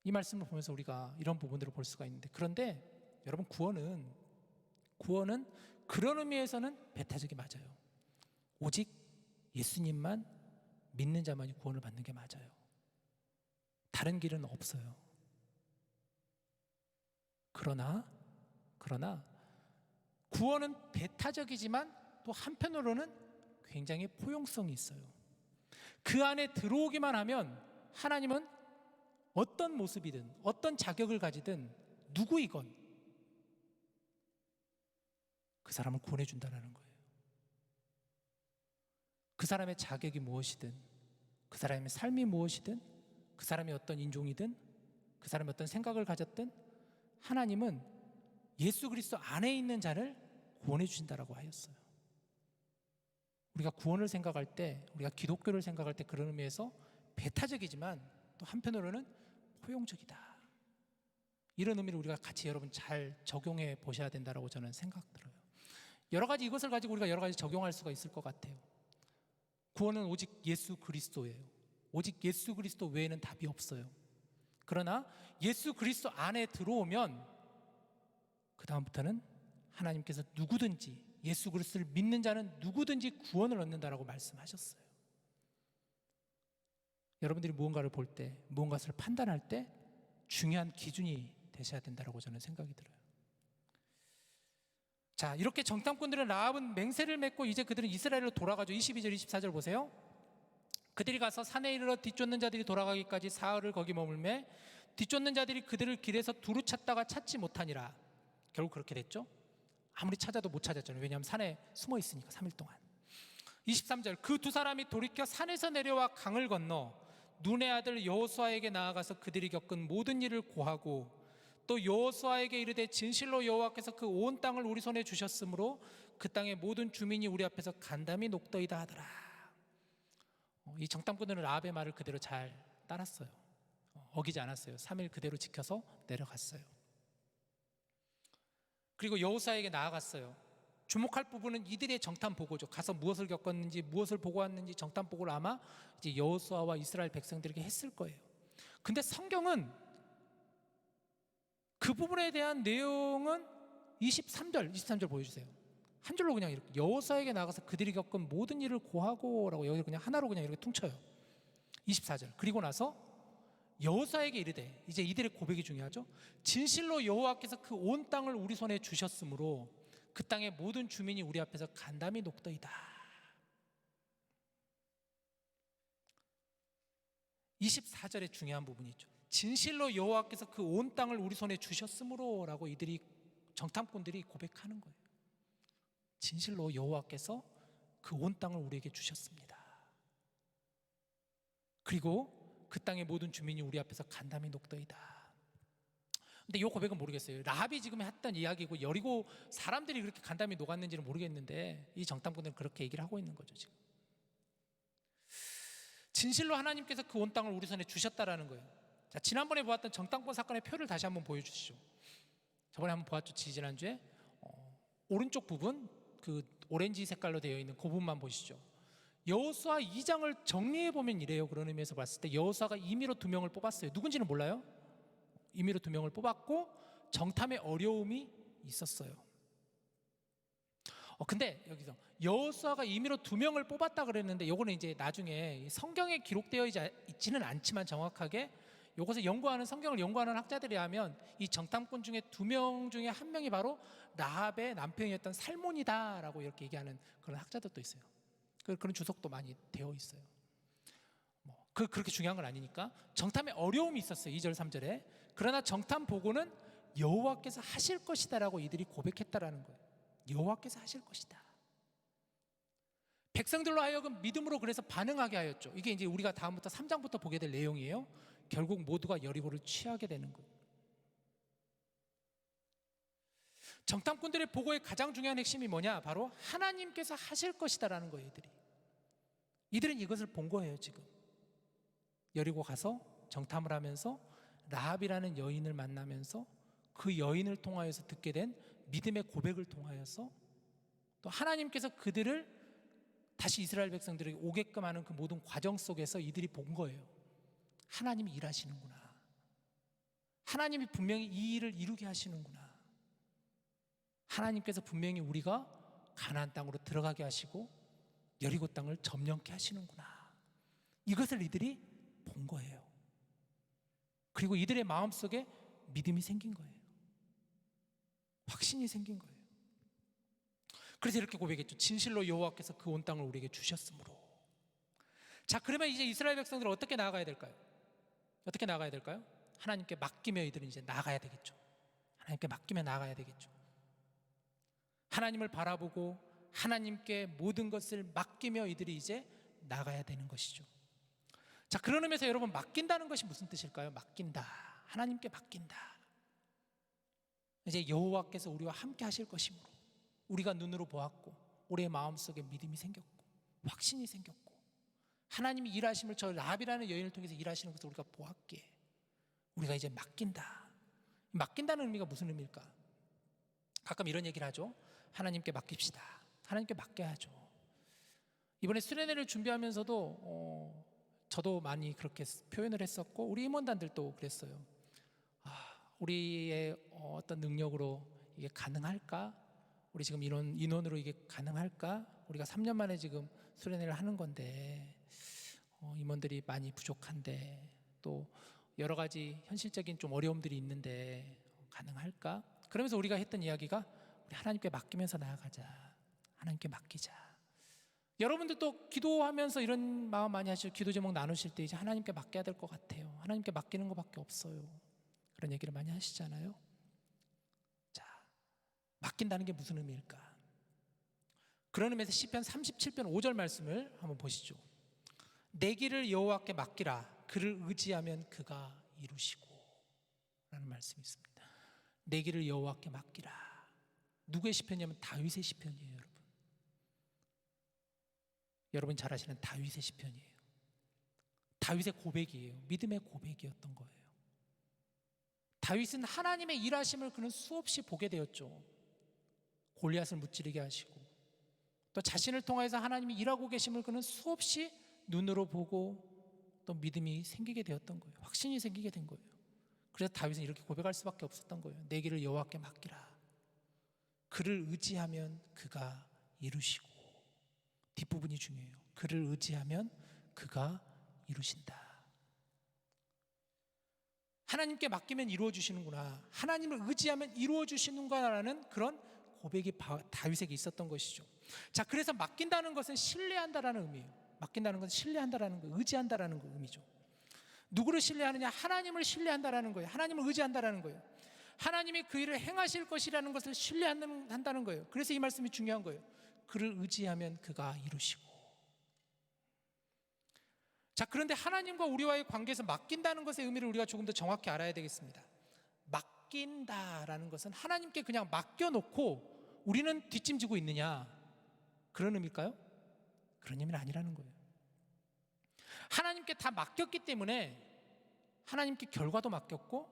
이 말씀을 보면서 우리가 이런 부분들을 볼 수가 있는데, 그런데 여러분 구원은 그런 의미에서는 배타적이 맞아요. 오직 예수님만 믿는 자만이 구원을 받는 게 맞아요. 다른 길은 없어요. 그러나 구원은 배타적이지만 또 한편으로는 굉장히 포용성이 있어요. 그 안에 들어오기만 하면 하나님은 어떤 모습이든 어떤 자격을 가지든 누구이건 그 사람을 구원해 준다는 거예요. 그 사람의 자격이 무엇이든, 그 사람의 삶이 무엇이든, 그 사람이 어떤 인종이든, 그 사람이 어떤 생각을 가졌든 하나님은 예수 그리스도 안에 있는 자를 구원해 주신다라고 하였어요. 우리가 구원을 생각할 때, 우리가 기독교를 생각할 때 그런 의미에서 배타적이지만 또 한편으로는 포용적이다. 이런 의미를 우리가 같이 여러분 잘 적용해 보셔야 된다고 저는 생각 들어요. 여러 가지 이것을 가지고 우리가 여러 가지 적용할 수가 있을 것 같아요. 구원은 오직 예수 그리스도예요. 오직 예수 그리스도 외에는 답이 없어요. 그러나 예수 그리스도 안에 들어오면 그 다음부터는 하나님께서 누구든지 예수 그리스도를 믿는 자는 누구든지 구원을 얻는다라고 말씀하셨어요. 여러분들이 무언가를 볼 때, 무언가를 판단할 때 중요한 기준이 되셔야 된다고 저는 생각이 들어요. 자, 이렇게 정탐꾼들은 라합은 맹세를 맺고 이제 그들은 이스라엘로 돌아가죠. 22절 24절 보세요. 그들이 가서 산에 이르러 뒤쫓는 자들이 돌아가기까지 사흘을 거기 머물매 뒤쫓는 자들이 그들을 길에서 두루 찾다가 찾지 못하니라. 결국 그렇게 됐죠. 아무리 찾아도 못 찾았잖아요. 왜냐하면 산에 숨어 있으니까 3일 동안. 23절 그 두 사람이 돌이켜 산에서 내려와 강을 건너 눈의 아들 여호수아에게 나아가서 그들이 겪은 모든 일을 고하고 또 여호수아에게 이르되 진실로 여호와께서 그 온 땅을 우리 손에 주셨으므로 그 땅의 모든 주민이 우리 앞에서 간담이 녹더이다 하더라. 이 정탐꾼들은 라합의 말을 그대로 잘 따랐어요. 어기지 않았어요. 3일 그대로 지켜서 내려갔어요. 그리고 여호수아에게 나아갔어요. 주목할 부분은 이들의 정탐 보고죠. 가서 무엇을 겪었는지, 무엇을 보고 왔는지 정탐 보고를 아마 이제 여호수아와 이스라엘 백성들에게 했을 거예요. 근데 성경은 그 부분에 대한 내용은 23절 보여주세요. 한 줄로 그냥 이렇게 여호수아에게 나가서 그들이 겪은 모든 일을 고하고라고 여기 그냥 하나로 그냥 이렇게 퉁쳐요. 24절 그리고 나서 여호수아에게 이르되, 이제 이들의 고백이 중요하죠. 진실로 여호와께서 그 온 땅을 우리 손에 주셨으므로 그 땅의 모든 주민이 우리 앞에서 간담이 녹더이다. 24절에 중요한 부분이 있죠. 진실로 여호와께서 그 온 땅을 우리 손에 주셨으므로 라고 이들이 정탐꾼들이 고백하는 거예요. 진실로 여호와께서 그 온 땅을 우리에게 주셨습니다. 그리고 그 땅의 모든 주민이 우리 앞에서 간담이 녹더이다. 근데 이 고백은 모르겠어요. 라합이 지금 했던 이야기고 여리고 사람들이 그렇게 간담이 녹았는지는 모르겠는데 이 정탐꾼들은 그렇게 얘기를 하고 있는 거죠. 지금 진실로 하나님께서 그 온 땅을 우리 손에 주셨다라는 거예요. 자, 지난번에 보았던 정탐꾼 사건의 표를 다시 한번 보여주시죠. 저번에 한번 보았죠. 지난주에 오른쪽 부분 그 오렌지 색깔로 되어 있는 그 부분만 보시죠. 여호수아 2장을 정리해 보면 이래요. 그런 의미에서 봤을 때 여호수아가 임의로 2명을 뽑았어요. 누군지는 몰라요. 임의로 2명을 뽑았고 정탐에 어려움이 있었어요. 근데 여기서 여호수아가 임의로 2명을 뽑았다 그랬는데 요거는 이제 나중에 성경에 기록되어 있지는 않지만 정확하게 요것을 연구하는 성경을 연구하는 학자들이 하면 이 정탐꾼 중에 2명 중에 1명이 바로 라합의 남편이었던 살몬이다라고 이렇게 얘기하는 그런 학자들도 있어요. 그런 주석도 많이 되어 있어요. 그렇게 중요한 건 아니니까 정탐에 어려움이 있었어요. 2절 3절에. 그러나 정탐 보고는 여호와께서 하실 것이다라고 이들이 고백했다라는 거예요. 여호와께서 하실 것이다. 백성들로 하여금 믿음으로 그래서 반응하게 하였죠. 이게 이제 우리가 다음부터 3장부터 보게 될 내용이에요. 결국 모두가 여리고를 취하게 되는 거예요. 정탐꾼들의 보고의 가장 중요한 핵심이 뭐냐? 바로 하나님께서 하실 것이다라는 거예요. 이들은 이것을 본 거예요. 지금 여리고 가서 정탐을 하면서 라합이라는 여인을 만나면서 그 여인을 통하여서 듣게 된 믿음의 고백을 통하여서 또 하나님께서 그들을 다시 이스라엘 백성들에게 오게끔 하는 그 모든 과정 속에서 이들이 본 거예요. 하나님이 일하시는구나. 하나님이 분명히 이 일을 이루게 하시는구나. 하나님께서 분명히 우리가 가나안 땅으로 들어가게 하시고 여리고 땅을 점령케 하시는구나. 이것을 이들이 본 거예요. 그리고 이들의 마음속에 믿음이 생긴 거예요. 확신이 생긴 거예요. 그래서 이렇게 고백했죠. 진실로 여호와께서 그 온 땅을 우리에게 주셨으므로. 자, 그러면 이제 이스라엘 백성들은 어떻게 나아가야 될까요? 어떻게 나아가야 될까요? 하나님께 맡기며 이들은 이제 나아가야 되겠죠. 하나님께 맡기며 나아가야 되겠죠. 하나님을 바라보고 하나님께 모든 것을 맡기며 이들이 이제 나가야 되는 것이죠. 자, 그런 의미에서 여러분, 맡긴다는 것이 무슨 뜻일까요? 맡긴다. 하나님께 맡긴다. 이제 여호와께서 우리와 함께 하실 것이므로 우리가 눈으로 보았고 우리의 마음속에 믿음이 생겼고 확신이 생겼고 하나님이 일하심을 저 라합이라는 여인을 통해서 일하시는 것을 우리가 보았기에 우리가 이제 맡긴다. 맡긴다는 의미가 무슨 의미일까? 가끔 이런 얘기를 하죠. 하나님께 맡깁시다. 하나님께 맡겨야죠. 이번에 수련회를 준비하면서도 저도 많이 그렇게 표현을 했었고 우리 임원단들도 그랬어요. 우리의 어떤 능력으로 이게 가능할까? 우리 지금 인원으로 이게 가능할까? 우리가 3년 만에 지금 수련회를 하는 건데 임원들이 많이 부족한데 또 여러 가지 현실적인 좀 어려움들이 있는데 가능할까? 그러면서 우리가 했던 이야기가 우리 하나님께 맡기면서 나아가자. 하나님께 맡기자. 여러분들도 기도하면서 이런 마음 많이 하시고 기도 제목 나누실 때 이제 하나님께 맡겨야 될 것 같아요. 하나님께 맡기는 것밖에 없어요. 그런 얘기를 많이 하시잖아요. 자, 맡긴다는 게 무슨 의미일까? 그런 의미에서 시편 37편 5절 말씀을 한번 보시죠. 내 길을 여호와께 맡기라. 그를 의지하면 그가 이루시고 라는 말씀이 있습니다. 내 길을 여호와께 맡기라. 누구의 시편이냐면 다윗의 시편이에요. 여러분 잘 아시는 다윗의 시편이에요. 다윗의 고백이에요. 믿음의 고백이었던 거예요. 다윗은 하나님의 일하심을 그는 수없이 보게 되었죠. 골리앗을 무찌르게 하시고 또 자신을 통해서 하나님이 일하고 계심을 그는 수없이 눈으로 보고 또 믿음이 생기게 되었던 거예요. 확신이 생기게 된 거예요. 그래서 다윗은 이렇게 고백할 수밖에 없었던 거예요. 내 길을 여호와께 맡기라. 그를 의지하면 그가 이루시고. 뒷부분이 중요해요. 그를 의지하면 그가 이루신다. 하나님께 맡기면 이루어 주시는구나. 하나님을 의지하면 이루어 주시는구나라는 그런 고백이 다윗에게 있었던 것이죠. 자, 그래서 맡긴다는 것은 신뢰한다라는 의미예요. 맡긴다는 것은 신뢰한다라는 거, 의지한다라는 거 의미죠. 누구를 신뢰하느냐? 하나님을 신뢰한다라는 거예요. 하나님을 의지한다라는 거예요. 하나님이 그 일을 행하실 것이라는 것을 신뢰한다는 거예요. 그래서 이 말씀이 중요한 거예요. 그를 의지하면 그가 이루시고. 자, 그런데 하나님과 우리와의 관계에서 맡긴다는 것의 의미를 우리가 조금 더 정확히 알아야 되겠습니다. 맡긴다라는 것은 하나님께 그냥 맡겨놓고 우리는 뒷짐지고 있느냐, 그런 의미일까요? 그런 의미는 아니라는 거예요. 하나님께 다 맡겼기 때문에 하나님께 결과도 맡겼고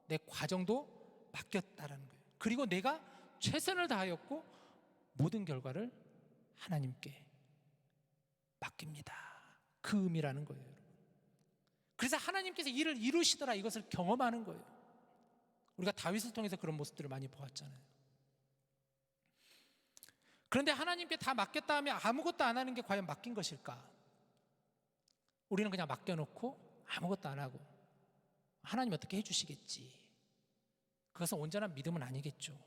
내 과정도 맡겼다라는 거예요. 그리고 내가 최선을 다하였고 모든 결과를 하나님께 맡깁니다. 그 의미라는 거예요. 그래서 하나님께서 일을 이루시더라, 이것을 경험하는 거예요. 우리가 다윗을 통해서 그런 모습들을 많이 보았잖아요. 그런데 하나님께 다 맡겼다 하면 아무것도 안 하는 게 과연 맡긴 것일까? 우리는 그냥 맡겨놓고 아무것도 안 하고 하나님 어떻게 해주시겠지. 그것은 온전한 믿음은 아니겠죠.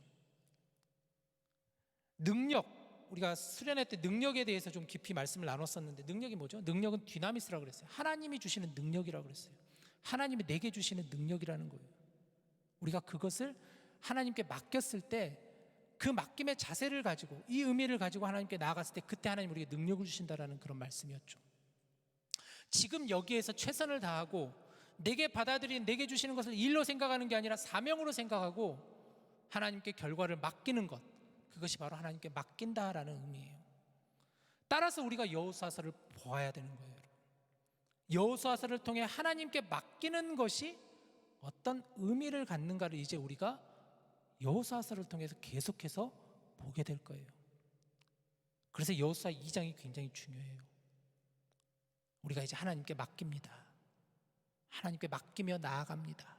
능력, 우리가 수련회 때 능력에 대해서 좀 깊이 말씀을 나눴었는데 능력이 뭐죠? 능력은 디나미스라고 그랬어요. 하나님이 주시는 능력이라고 그랬어요. 하나님이 내게 주시는 능력이라는 거예요. 우리가 그것을 하나님께 맡겼을 때 그 맡김의 자세를 가지고 이 의미를 가지고 하나님께 나아갔을 때 그때 하나님 우리에게 능력을 주신다라는 그런 말씀이었죠. 지금 여기에서 최선을 다하고 내게 받아들인, 내게 주시는 것을 일로 생각하는 게 아니라 사명으로 생각하고 하나님께 결과를 맡기는 것, 그것이 바로 하나님께 맡긴다라는 의미예요. 따라서 우리가 여호수아서를 보아야 되는 거예요. 여호수아서를 통해 하나님께 맡기는 것이 어떤 의미를 갖는가를 이제 우리가 여호수아서를 통해서 계속해서 보게 될 거예요. 그래서 여호수아 2장이 굉장히 중요해요. 우리가 이제 하나님께 맡깁니다. 하나님께 맡기며 나아갑니다.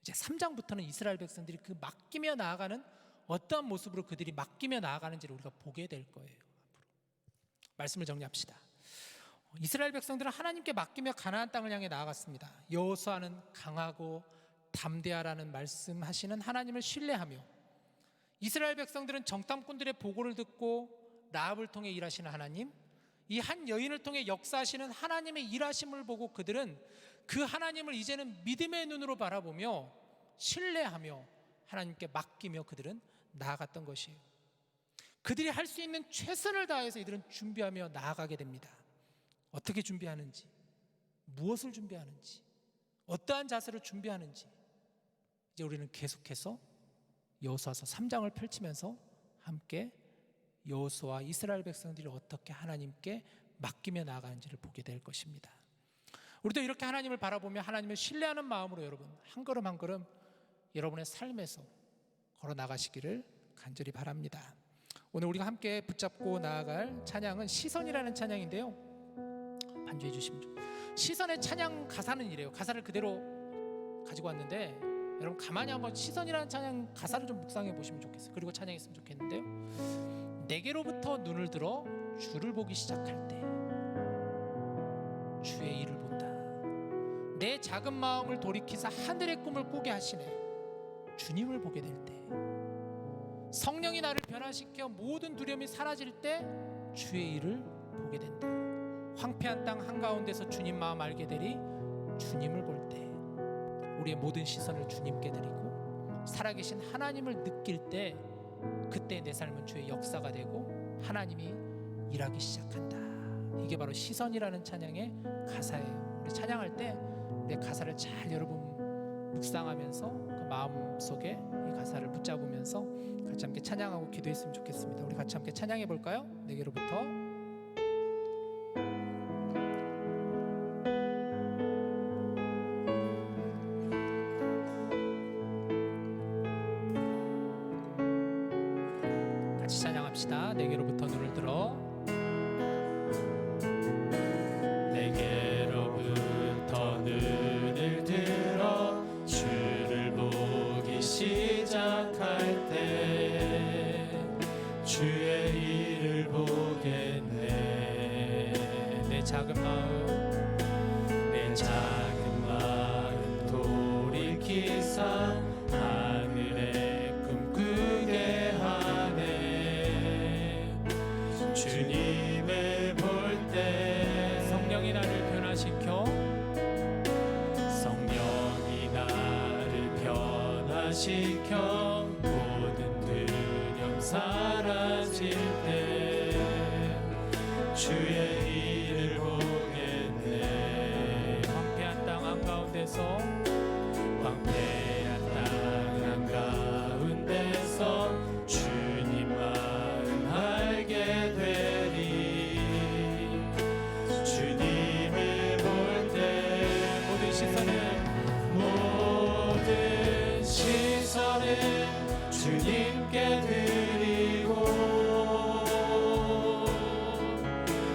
이제 3장부터는 이스라엘 백성들이 그 맡기며 나아가는 어떠한 모습으로 그들이 맡기며 나아가는지를 우리가 보게 될 거예요. 앞으로 말씀을 정리합시다. 이스라엘 백성들은 하나님께 맡기며 가나안 땅을 향해 나아갔습니다. 여호수아는 강하고 담대하라는 말씀하시는 하나님을 신뢰하며, 이스라엘 백성들은 정탐꾼들의 보고를 듣고 라합을 통해 일하시는 하나님, 이 한 여인을 통해 역사하시는 하나님의 일하심을 보고 그들은 그 하나님을 이제는 믿음의 눈으로 바라보며 신뢰하며 하나님께 맡기며 그들은 나아갔던 것이에요. 그들이 할 수 있는 최선을 다해서 이들은 준비하며 나아가게 됩니다. 어떻게 준비하는지, 무엇을 준비하는지, 어떠한 자세로 준비하는지 이제 우리는 계속해서 여호수아서 3장을 펼치면서 함께 여호수아와 이스라엘 백성들이 어떻게 하나님께 맡기며 나아가는지를 보게 될 것입니다. 우리도 이렇게 하나님을 바라보며 하나님을 신뢰하는 마음으로 여러분 한 걸음 한 걸음 여러분의 삶에서 걸어 나가시기를 간절히 바랍니다. 오늘 우리가 함께 붙잡고 나아갈 찬양은 시선이라는 찬양인데요. 반주해 주시면 좋겠습니다. 시선의 찬양 가사는 이래요. 가사를 그대로 가지고 왔는데 여러분 가만히 한번 시선이라는 찬양 가사를 좀 묵상해 보시면 좋겠어요. 그리고 찬양했으면 좋겠는데요. 내게로부터 눈을 들어 주를 보기 시작할 때 주의 일을 본다. 내 작은 마음을 돌이키사 하늘의 꿈을 꾸게 하시네. 주님을 보게 될 때, 성령이 나를 변화시켜 모든 두려움이 사라질 때 주의 일을 보게 된다. 황폐한 땅 한가운데서 주님 마음 알게 되리. 주님을 볼 때 우리의 모든 시선을 주님께 드리고 살아계신 하나님을 느낄 때, 그때 내 삶은 주의 역사가 되고 하나님이 일하기 시작한다. 이게 바로 시선이라는 찬양의 가사예요. 우리 찬양할 때 우리 가사를 잘 여러분 묵상하면서 그 마음 속에 이 가사를 붙잡으면서 같이 함께 찬양하고 기도했으면 좋겠습니다. 우리 같이 함께 찬양해 볼까요? 내게로부터 같이 찬양합시다. 내게로부터 눈을 들어 내게로부터 눈을 들어 주를 보기 시작할 때 주의 일을 보겠네. 내 작은 마음 내 작은 마음 돌이키사 하늘에 꿈꾸게 하네. 주님을 볼 때 성령이 나를 변화시켜 성령이 나를 변화시켜 모든 두려움 사라질 때 주의 일을 보겠네. 황폐한 땅 한가운데서 황폐한 땅 한가운데서 주님 마음 알게 되리. 주님을 볼 때 모든 시선은 주님께 드리고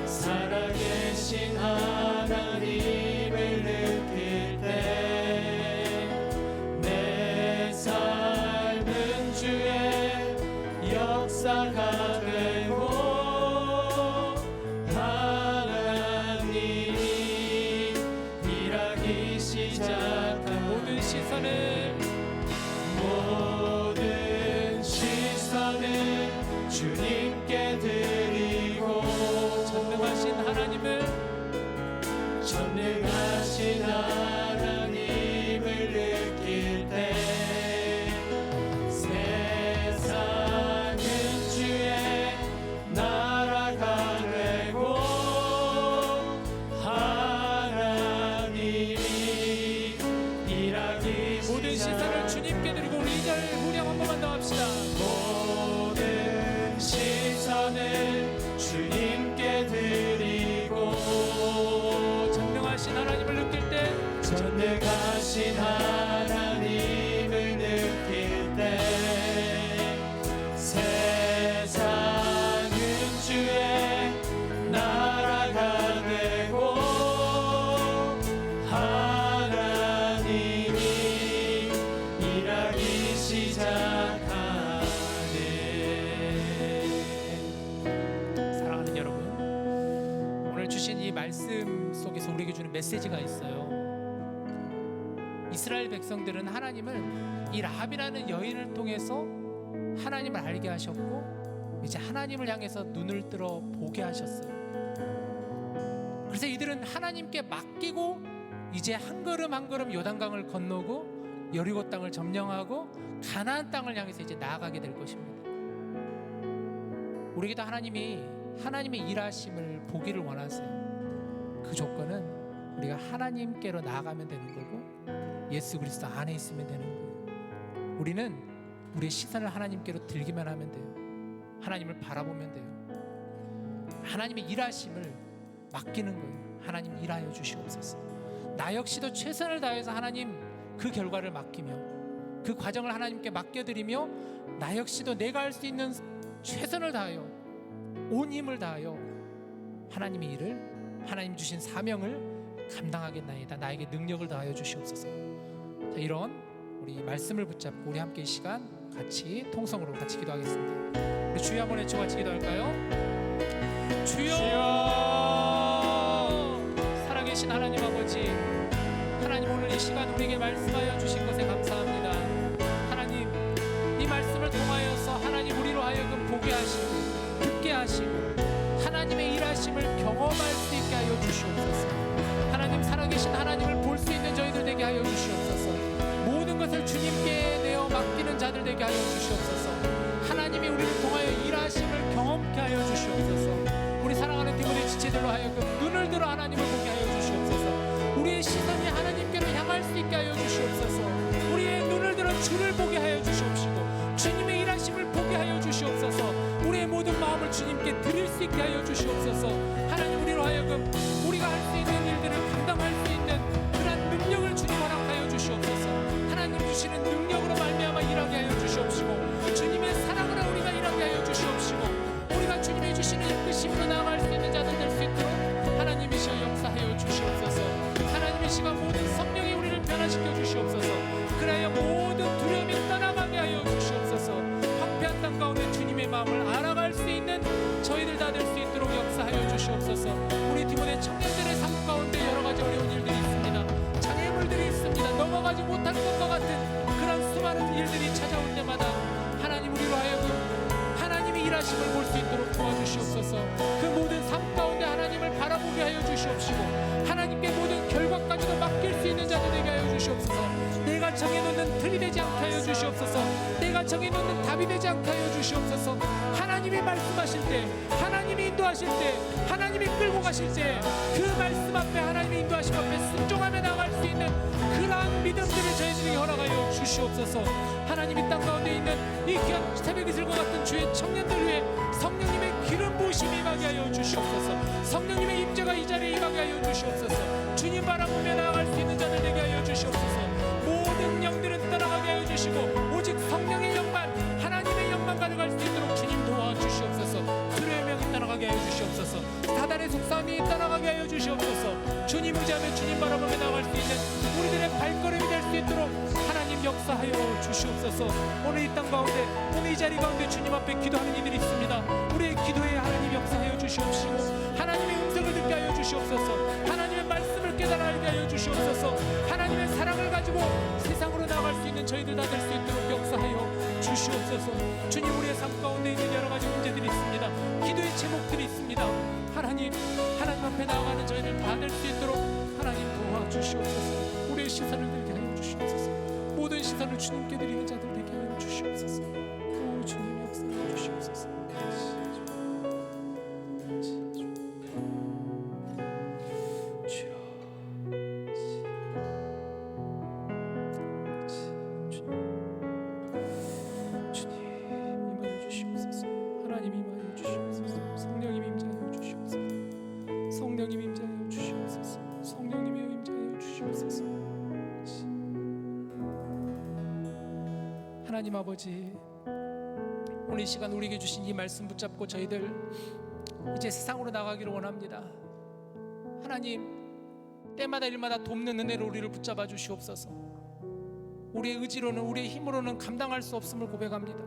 살아계신 하나님을 느낄 때 내 삶은 주의 역사가 되고 하나님이 일하기 시작한 모든 시선은 주님께 드리고 전능하신 하나님을 느낄 때 세상은 주의 나라가 되고 하나님이 일하기 모든 시선을 주님께 드리고 우리 2절 우리 한 번만 더 합시다. 모든 시선을 주님께 드리고 전능하신 하나님을 느낄 때 전능하신 하나님을 느낄 때 세상은 주의 나라가 되고 하나님이 일하기 시작하네. 사랑하는 여러분, 오늘 주신 이 말씀 속에서 우리에게 주는 메시지가 있어요. 이스라엘 백성들은 하나님을 이 라합이라는 여인을 통해서 하나님을 알게 하셨고 이제 하나님을 향해서 눈을 뜨러 보게 하셨어요. 그래서 이들은 하나님께 맡기고 이제 한 걸음 한 걸음 요단강을 건너고 여리고 땅을 점령하고 가나안 땅을 향해서 이제 나아가게 될 것입니다. 우리에게도 하나님의 일하심을 보기를 원하세요. 그 조건은 우리가 하나님께로 나아가면 되는 거고 예수 그리스도 안에 있으면 되는 거예요. 우리는 우리의 시선을 하나님께로 들기만 하면 돼요. 하나님을 바라보면 돼요. 하나님의 일하심을 맡기는 거예요. 하나님 일하여 주시옵소서. 나 역시도 최선을 다해서 하나님 그 결과를 맡기며 그 과정을 하나님께 맡겨드리며 나 역시도 내가 할 수 있는 최선을 다하여 온 힘을 다하여 하나님의 일을, 하나님 주신 사명을 감당하겠나이다. 나에게 능력을 다하여 주시옵소서. 자, 이런 우리 말씀을 붙잡고 우리 함께 이 시간 같이 통성으로 같이 기도하겠습니다. 우리 주여 한번 외쳐 같이 기도할까요? 주여, 살아계신 하나님 아버지, 하나님 오늘 이 시간 우리에게 말씀하여 주신 것에 감사합니다. 하나님, 이 말씀을 통하여서 하나님 우리로 하여금 보게 하시고 듣게 하시고 하나님의 일하심을 경험할 수 있게 하여 주시옵소서. 하나님, 살아계신 하나님을 볼 수 있는 저희들 되게 하여 주시옵소서. 모든 것을 주님께 내어 맡기는 자들 되게 하여 주시옵소서. 하나님이 우리를 통하여 일하심을 경험케 하여 주시옵소서. 우리 사랑하는 디모데 지체들로 하여금 눈을 들어 하나님을 보게 하여 주시옵소서. 우리의 시선이 하나님께로 향할 수 있게 하여 주시옵소서. 우리의 눈을 들어 주를 보게 하여 주시옵시고 주님의 일하심을 보게 하여 주시옵소서. 우리의 모든 마음을 주님께 드릴 수 있게 하여 주시옵소서. 하나님, 우리로 하여금 우리가 할 수 있는 일들을 감당할 수 있는 그러한 능력을 주님 허락하여 주시옵소서. 하나님 주시는 능력으로 말미암아 일하게 하여 주시옵시고 주님의 사랑으로 우리가 일하게 하여 주시옵시고 우리가 주님의 주시는 이끄심으로 나아갈 수 있는 자들 될 수 있도록 하나님이시여 역사하여 주시옵소서. 하나님, 이 시간 모든 성령이 우리를 변화시켜 주시옵소서. 그래야 모든 두려움이 떠나가게 하여 주시옵소서. 황폐한 땅 가운데 주님의 마음을 알아갈 수 있는 저희들 다 될 수 있도록 역사하여 주시옵소서. 우리 디모데 청년들의 삶 가운데 여러 가지 어려운 일들이 있습니다. 장애물들이 있습니다. 넘어가지 못할 것과 같은 그런 수많은 일들이 찾아올 때마다 하나님, 우리로 하여금 하나님의 일하심을 볼 수 있도록 도와주시옵소서. 그 모든 삶 가운데 하나님을 바라보게 하여 주시옵시고 하나님께 모든 결과까지도 맡길 수 있는 자들 되게 하여 주시옵소서. 내가 정해놓는 틀이 되지 않게 하여 주시옵소서. 내가 정해놓는 답이 되지 않게 하여 주시옵소서. 하나님이 말씀하실 때, 하나님이 인도하실 때, 하나님이 끌고 가실 때 그 말씀 앞에, 하나님의 인도하심 앞에 순종하며 나갈 수 있는 그러한 믿음들을 저희들에게 허락하여 주시옵소서. 하나님이 땅 가운데 있는 이 귀한 새벽 이슬과 같은 주의 청년들 위해 성령님의 기름 부으심이 임하게 하여 주시옵소서. 성령님의 임재가 이 자리에 임하게 하여 주시옵소서. 주님 바라보며 나아갈 수 있는 자들 되게 하여 주시옵소서. 모든 영들은 떠나가게 하여 주시고 오직 성령의 영만, 하나님의 영만 가져갈 수 있도록 주님 도와주시옵소서. 두려움의 영이 떠나가게 하여 주시옵소서. 사단의 속삭임이 떠나가게 하여 주시옵소서. 주님 의지하며 주님 바라보며 나아갈 수 있는 우리들의 발걸음이 될 수 있도록 하나님 역사하여 주시옵소서. 오늘 이 땅 가운데, 오늘 이 자리 가운데 주님 앞에 기도하는 이들이 있습니다. 우리의 기도에 하나님 역사하여 주시옵시고 하나님의 음성을 듣게 하여 주시옵소서. 하나님의 말씀을 깨달아 알게 하여 주시옵소서. 하나님의 사랑을 가지고 세상으로 나아갈 수 있는 저희들 다 될 수 있도록 역사하여 주시옵소서. 주님, 우리의 삶 가운데 있는 여러 가지 문제들이 있습니다. 기도의 제목들이 있습니다. 하나님 앞에 나아가는 저희들 다 될 수 있도록 하나님 도와주시옵소서. 우리의 시선을 들게 하여 주시옵소서. 모든 시선을 주님께 드리는 자들 되게 하여 주시옵소서. 오 주님, 역사하여 주시옵소서. 하나님 아버지, 오늘 이 시간 우리에게 주신 이 말씀 붙잡고 저희들 이제 세상으로 나가기를 원합니다. 하나님, 때마다 일마다 돕는 은혜로 우리를 붙잡아 주시옵소서. 우리의 의지로는, 우리의 힘으로는 감당할 수 없음을 고백합니다.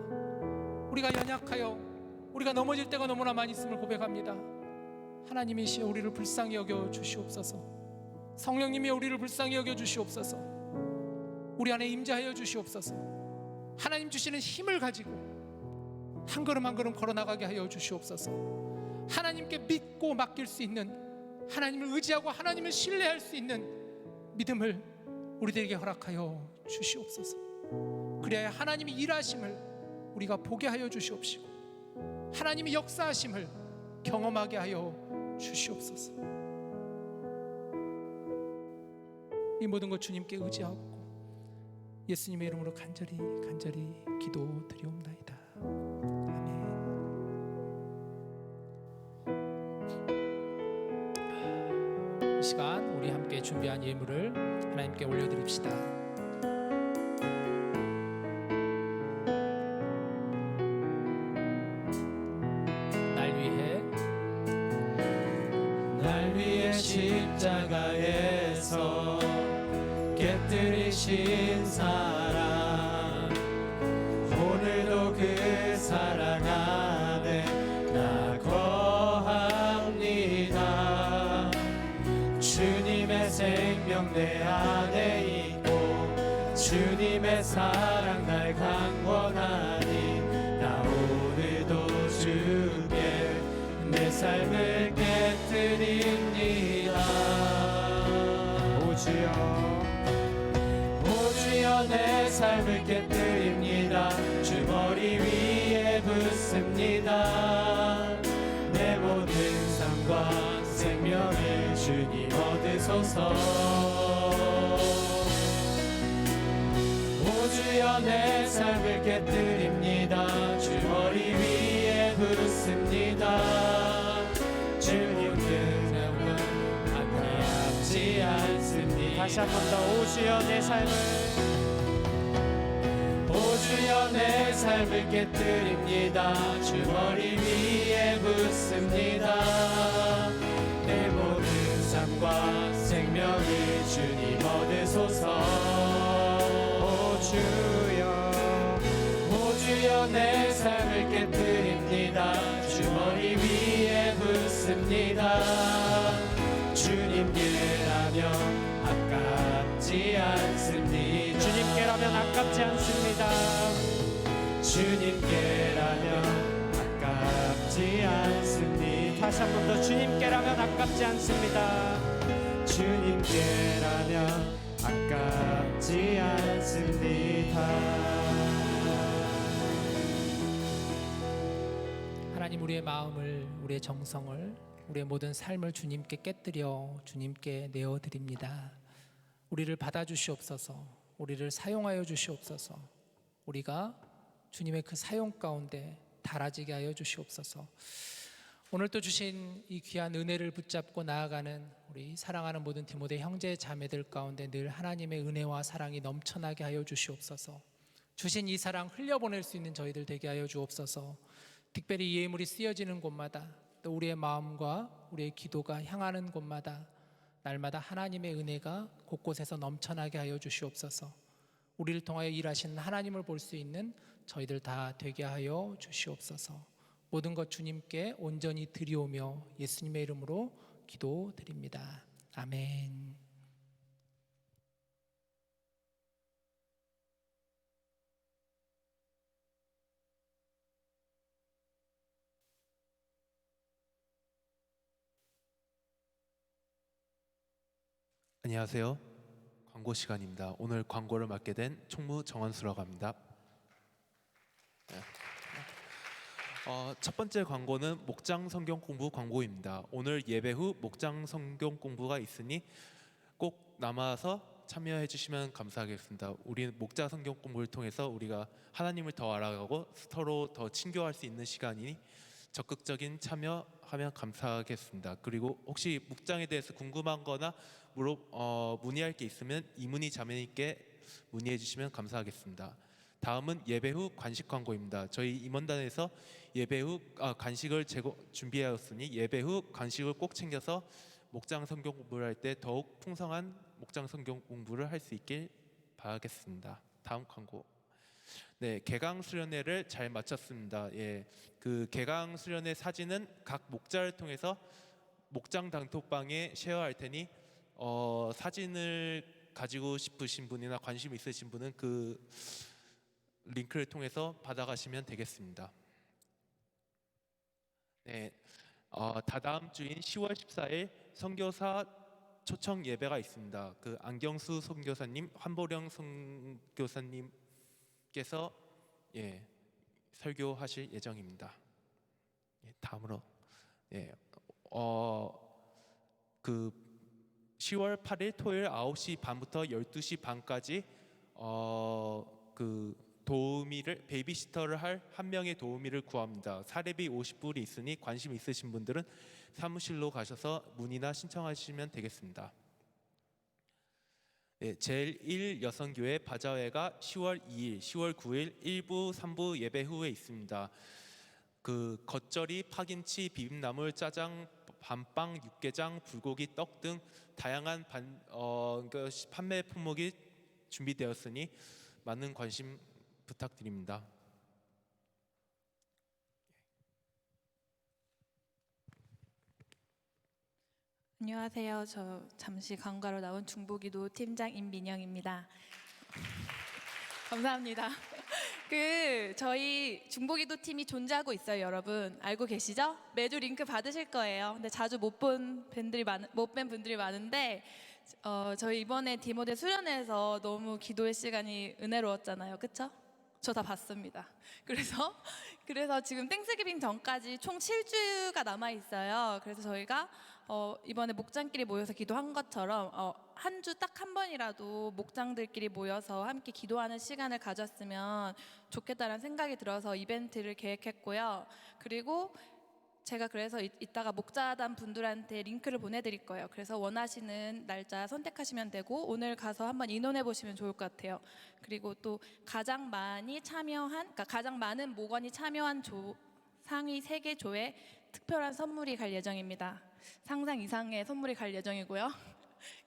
우리가 연약하여 우리가 넘어질 때가 너무나 많이 있음을 고백합니다. 하나님이시여 우리를 불쌍히 여겨 주시옵소서. 성령님이 우리를 불쌍히 여겨 주시옵소서. 우리 안에 임재하여 주시옵소서. 하나님 주시는 힘을 가지고 한 걸음 한 걸음 걸어나가게 하여 주시옵소서. 하나님께 믿고 맡길 수 있는, 하나님을 의지하고 하나님을 신뢰할 수 있는 믿음을 우리들에게 허락하여 주시옵소서. 그래야 하나님이 일하심을 우리가 보게 하여 주시옵시고 하나님이 역사하심을 경험하게 하여 주시옵소서. 이 모든 것 주님께 의지하고 예수님의 이름으로 간절히 기도드리옵나이다. 아멘. 이 시간 우리 함께 준비한 예물을 하나님께 올려드립시다. 십자가에서 깨뜨리신 사랑, 오늘도 그 사랑 안에 나 거합니다. 주님의 생명 내 안에 있고 주님의 사랑 날 강권하니 나 오늘도 주께 내 삶을 깨뜨립니다. 오 주여 오 주여 내 삶을 깨뜨립니다. 주 머리 위에 붓습니다. 내 모든 삶과 생명을 주님 얻으소서. 오 주여 내 삶을 깨뜨립니다. 주 머리 위에 붓습니다. 주님 뜻은 아프지 않습니다. 다시 한 번 더 오 주여 내 삶을 오 주여 내 삶을 깨뜨립니다. 주 머리 위에 붓습니다. 내 모든 삶과 생명을 주님 얻으소서. 오 주여 오 주여 내 삶을 깨뜨립니다. 주 머리 위에 붓습니다. 주님께라면 아깝지 않습니다. 주님께라면 아깝지 않습니다. 주님께라면 아깝지 않습니다. 다시 한 번 더 주님께라면 아깝지 않습니다. 주님께라면 아깝지 않습니다. 하나님, 우리의 마음을, 우리의 정성을, 우리의 모든 삶을 주님께 깨뜨려 주님께 내어드립니다. 우리를 받아주시옵소서. 우리를 사용하여 주시옵소서. 우리가 주님의 그 사용 가운데 달아지게 하여 주시옵소서. 오늘 또 주신 이 귀한 은혜를 붙잡고 나아가는 우리 사랑하는 모든 디모데 형제 자매들 가운데 늘 하나님의 은혜와 사랑이 넘쳐나게 하여 주시옵소서. 주신 이 사랑 흘려보낼 수 있는 저희들 되게 하여 주옵소서. 특별히 이 예물이 쓰여지는 곳마다, 또 우리의 마음과 우리의 기도가 향하는 곳마다 날마다 하나님의 은혜가 곳곳에서 넘쳐나게 하여 주시옵소서. 우리를 통하여 일하시는 하나님을 볼 수 있는 저희들 다 되게 하여 주시옵소서. 모든 것 주님께 온전히 드리오며 예수님의 이름으로 기도드립니다. 아멘. 안녕하세요. 광고 시간입니다. 오늘 광고를 맡게 된 총무 정원수라고 합니다. 첫 번째 광고는 목장 성경 공부 광고입니다. 오늘 예배 후 목장 성경 공부가 있으니 꼭 남아서 참여해 주시면 감사하겠습니다. 우리 목장 성경 공부를 통해서 우리가 하나님을 더 알아가고 서로 더 친교할 수 있는 시간이니 적극적인 참여하면 감사하겠습니다. 그리고 혹시 목장에 대해서 궁금한 거나 문의할 게 있으면 이문희 자매님께 문의해 주시면 감사하겠습니다. 다음은 예배 후 간식 광고입니다. 저희 임원단에서 예배 후 간식을 준비하였으니 예배 후 간식을 꼭 챙겨서 목장 성경 공부를 할 때 더욱 풍성한 목장 성경 공부를 할 수 있길 바라겠습니다. 다음 광고. 네, 개강 수련회를 잘 마쳤습니다. 예, 그 개강 수련회 사진은 각 목자를 통해서 목장 단톡방에 쉐어할 테니 사진을 가지고 싶으신 분이나 관심 있으신 분은 그 링크를 통해서 받아가시면 되겠습니다. 네, 다다음 주인 10월 14일 선교사 초청 예배가 있습니다. 그 안경수 선교사님, 환보령 선교사님께서 설교하실 예정입니다. 다음으로 그 10월 8일 토요일 9시 반부터 12시 반까지 그 도우미를 베이비시터를 할 한 명의 도우미를 구합니다. 사례비 50불이 있으니 관심 있으신 분들은 사무실로 가셔서 문의나 신청하시면 되겠습니다. 제1 여성교회 바자회가 10월 2일, 10월 9일 1부, 3부 예배 후에 있습니다. 그 겉절이, 파김치, 비빔나물, 짜장, 밤빵, 육개장, 불고기, 떡 등 다양한 판매 품목이 준비되었으니 많은 관심 부탁드립니다. 안녕하세요. 저 잠시 광고로 나온 중보기도 팀장 임민영입니다. 감사합니다. 저희 중보기도 팀이 존재하고 있어요, 여러분. 알고 계시죠? 매주 링크 받으실 거예요. 근데 자주 못 뵌 분들이 많은데 저희 이번에 디모데 수련회에서 너무 기도의 시간이 은혜로웠잖아요. 그쵸? 저 다 봤습니다. 그래서 지금 땡스기빙 전까지 총 7주가 남아 있어요. 그래서 저희가 이번에 목장끼리 모여서 기도한 것처럼 한 주 딱 한 번이라도 목장들끼리 모여서 함께 기도하는 시간을 가졌으면 좋겠다는 생각이 들어서 이벤트를 계획했고요. 그리고 제가 그래서 이따가 목자단 분들한테 링크를 보내드릴 거예요. 그래서 원하시는 날짜 선택하시면 되고 오늘 가서 한번 인원해 보시면 좋을 것 같아요. 그리고 또 가장 많은 목원이 참여한 상위 3개 조에 특별한 선물이 갈 예정입니다. 상상 이상의 선물이 갈 예정이고요.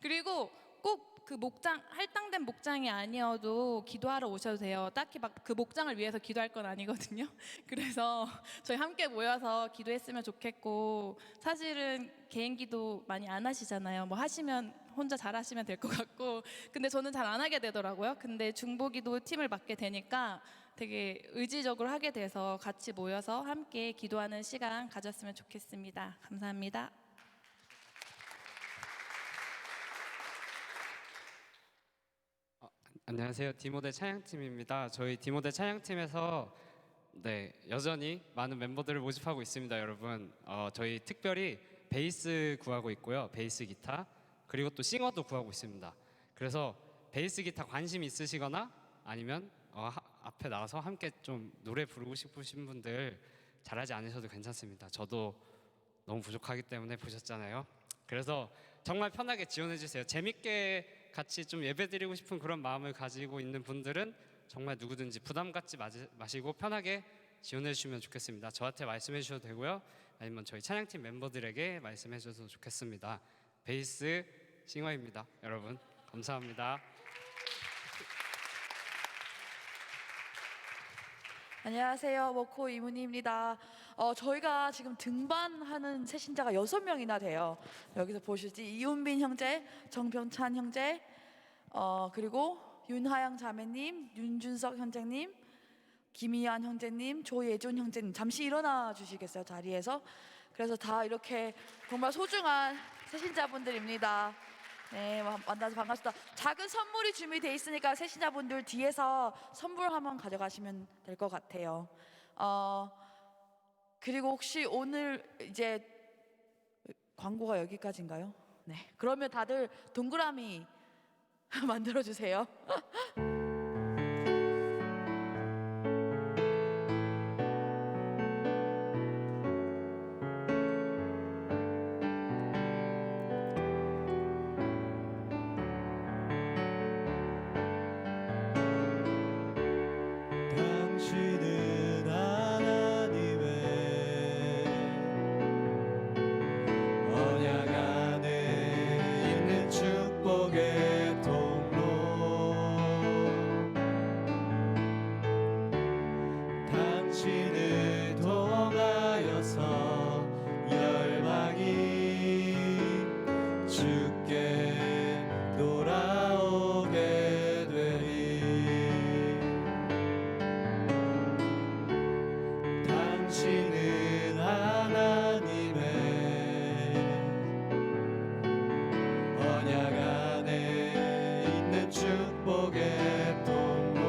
그리고 꼭 그 목장 할당된 목장이 아니어도 기도하러 오셔도 돼요. 딱히 막 그 목장을 위해서 기도할 건 아니거든요. 그래서 저희 함께 모여서 기도했으면 좋겠고 사실은 개인 기도 많이 안 하시잖아요. 뭐 하시면 혼자 잘 하시면 될 것 같고 근데 저는 잘 안 하게 되더라고요. 근데 중보기도 팀을 맡게 되니까 되게 의지적으로 하게 돼서 같이 모여서 함께 기도하는 시간 가졌으면 좋겠습니다. 감사합니다. 안녕하세요. 디모데 찬양팀입니다. 저희 디모데 찬양팀에서 여전히 많은 멤버들을 모집하고 있습니다, 여러분. 저희 특별히 베이스 구하고 있고요. 베이스 기타 그리고 또 싱어도 구하고 있습니다. 그래서 베이스 기타 관심 있으시거나 아니면 앞에 나와서 함께 좀 노래 부르고 싶으신 분들 잘하지 않으셔도 괜찮습니다. 저도 너무 부족하기 때문에 보셨잖아요. 그래서 정말 편하게 지원해 주세요. 재밌게 같이 좀 예배드리고 싶은 그런 마음을 가지고 있는 분들은 정말 누구든지 부담 갖지 마시고 편하게 지원해 주시면 좋겠습니다. 저한테 말씀해 주셔도 되고요. 아니면 저희 찬양팀 멤버들에게 말씀해 주셔도 좋겠습니다. 베이스 싱어입니다. 여러분 감사합니다. 안녕하세요. 워코 이문희입니다. 저희가 지금 등반하는 새신자가 6명이나 돼요. 여기서 보실지 이윤빈 형제, 정병찬 형제, 그리고 윤하영 자매님, 윤준석 형제님, 김희안 형제님, 조예준 형제님 잠시 일어나 주시겠어요, 자리에서? 그래서 다 이렇게 정말 소중한 새신자분들입니다. 네, 만나서 반갑습니다. 작은 선물이 준비되어 있으니까 새신자분들 뒤에서 선물 한번 가져가시면 될 것 같아요. 그리고 혹시 오늘 이제 광고가 여기까지인가요? 네, 그러면 다들 동그라미 만들어 주세요. 당신은 하나님의 언약 안에 있는 축복의 통로 당신을 통하여서 열방이 주께 돌아오게 되리 당신은 하나님의 언약 안에 있는 축복의 통로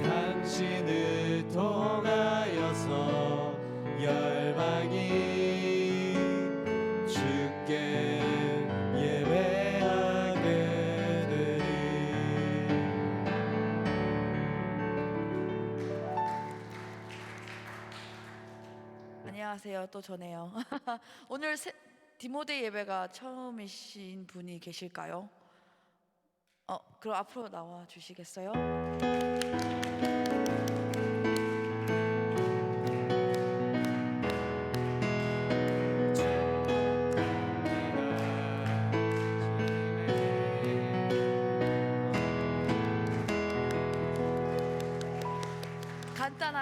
당신을 통하여서 열방이 주께 예배하게 되리 안녕하세요. 또 저네요. 오늘 디모데 예배가 처음이신 분이 계실까요? 그럼 앞으로 나와 주시겠어요?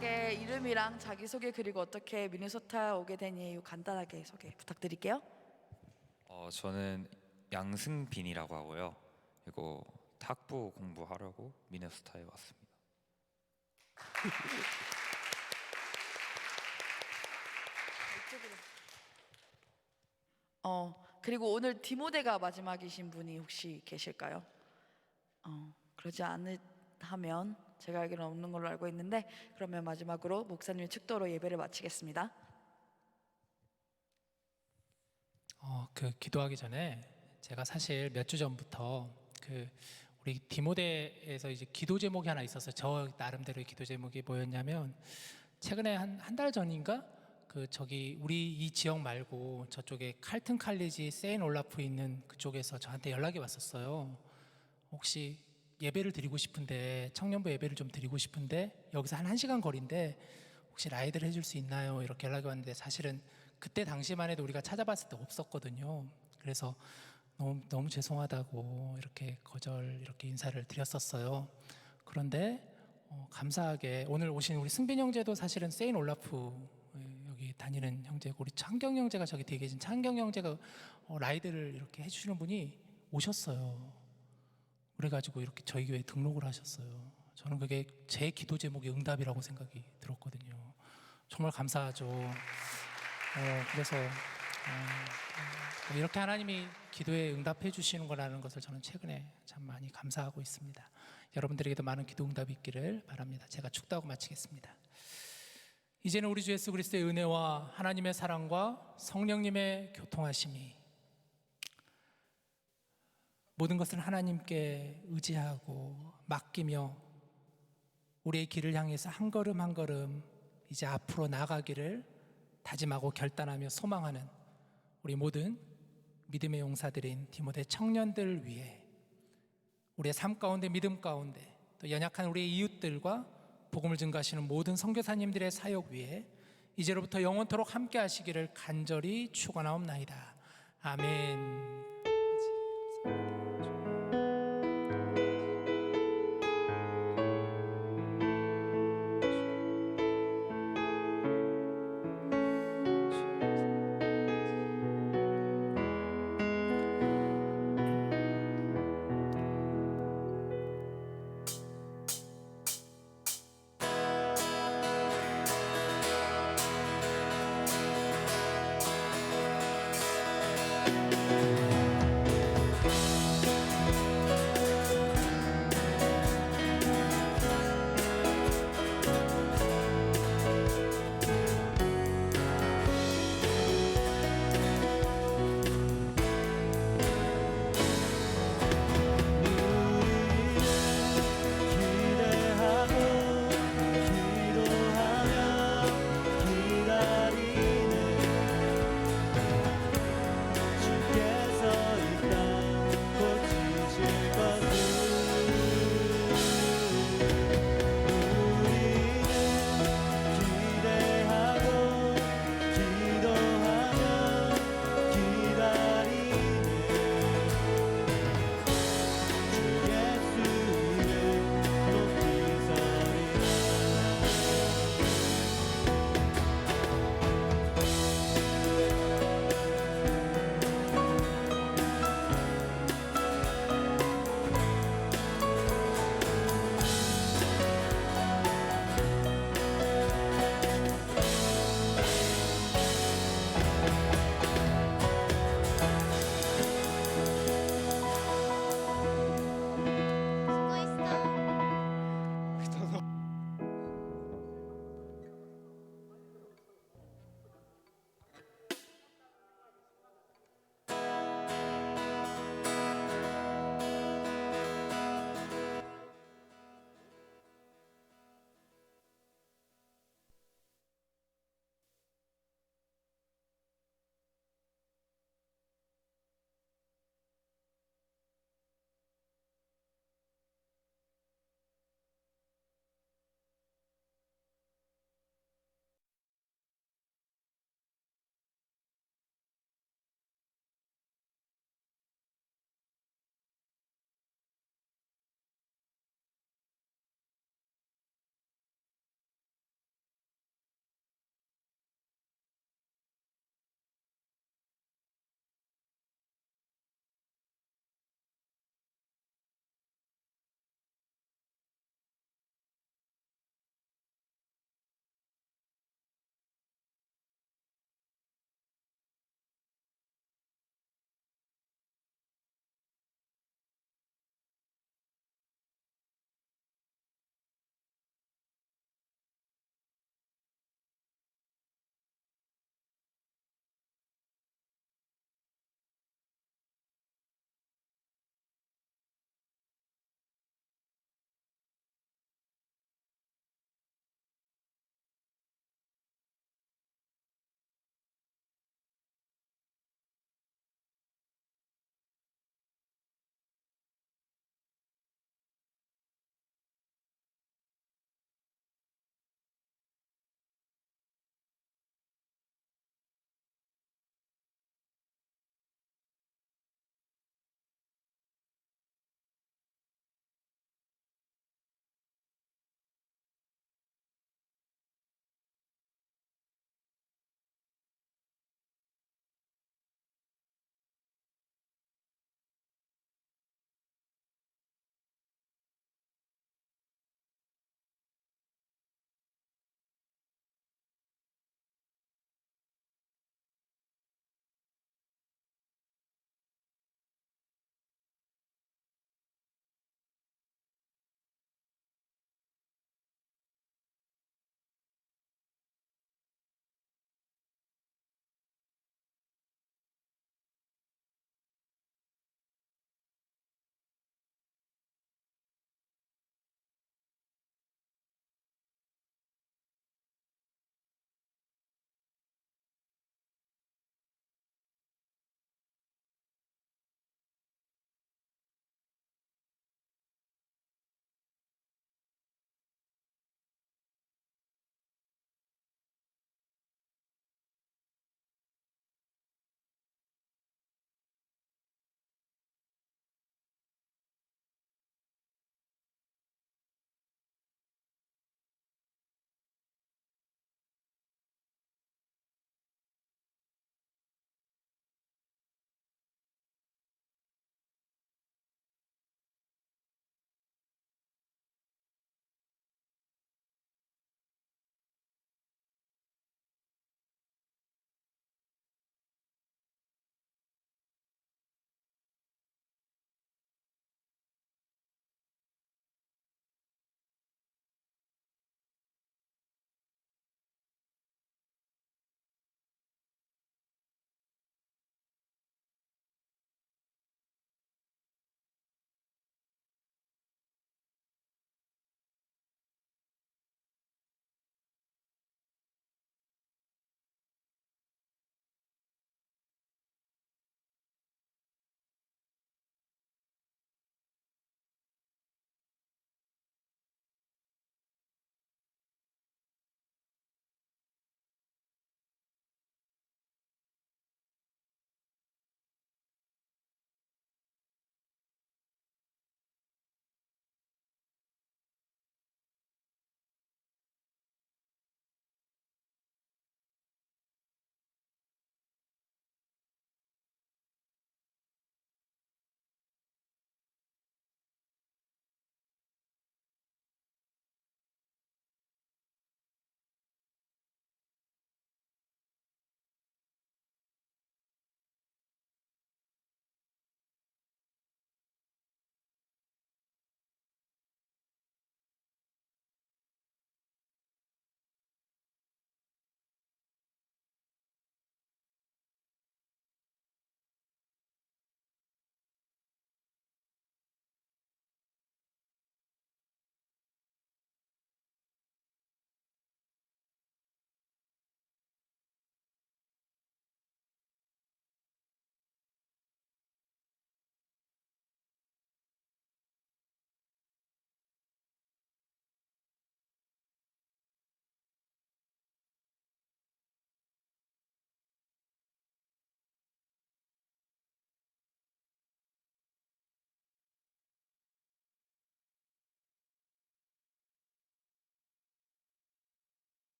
간단하게 이름이랑 자기소개 그리고 어떻게 미네소타 오게 된 이유 간단하게 소개 부탁드릴게요. 저는 양승빈이라고 하고요. 그리고 탁부 공부하려고 미네소타에 왔습니다. 그리고 오늘 디모데가 마지막이신 분이 혹시 계실까요? 그러지 않으면 제가 알기로는 없는 걸로 알고 있는데, 그러면 마지막으로 목사님 축도로 예배를 마치겠습니다. 기도하기 전에 제가 사실 몇 주 전부터 우리 디모데에서 이제 기도 제목이 하나 있어서 저 나름대로의 기도 제목이 뭐였냐면, 최근에 한 달 전인가 저기 우리 이 지역 말고 저쪽에 칼튼 칼리지 세인 올라프 있는 그쪽에서 저한테 연락이 왔었어요. 혹시 예배를 드리고 싶은데, 청년부 예배를 좀 드리고 싶은데 여기서 한 1시간 거리인데 혹시 라이드를 해줄 수 있나요? 이렇게 연락이 왔는데, 사실은 그때 당시만 해도 우리가 찾아봤을 때 없었거든요. 그래서 너무 죄송하다고 이렇게 이렇게 인사를 드렸었어요. 그런데 감사하게 오늘 오신 우리 승빈 형제도 사실은 세인 올라프 여기 다니는 형제고, 우리 창경 형제가 저기 뒤에 계신 창경 형제가 라이드를 이렇게 해주시는 분이 오셨어요. 그래가지고 이렇게 저희 교회에 등록을 하셨어요. 저는 그게 제 기도 제목이 응답이라고 생각이 들었거든요. 정말 감사하죠. 그래서 이렇게 하나님이 기도에 응답해 주시는 거라는 것을 저는 최근에 참 많이 감사하고 있습니다. 여러분들에게도 많은 기도 응답이 있기를 바랍니다. 제가 축도하고 마치겠습니다. 이제는 우리 주 예수 그리스도의 은혜와 하나님의 사랑과 성령님의 교통하심이, 모든 것을 하나님께 의지하고 맡기며 우리의 길을 향해서 한 걸음 한 걸음 이제 앞으로 나아가기를 다짐하고 결단하며 소망하는 우리 모든 믿음의 용사들인 디모데 청년들 위해, 우리의 삶 가운데 믿음 가운데 또 연약한 우리의 이웃들과 복음을 증거하시는 모든 선교사님들의 사역 위에 이제로부터 영원토록 함께 하시기를 간절히 축원하옵나이다. 아멘.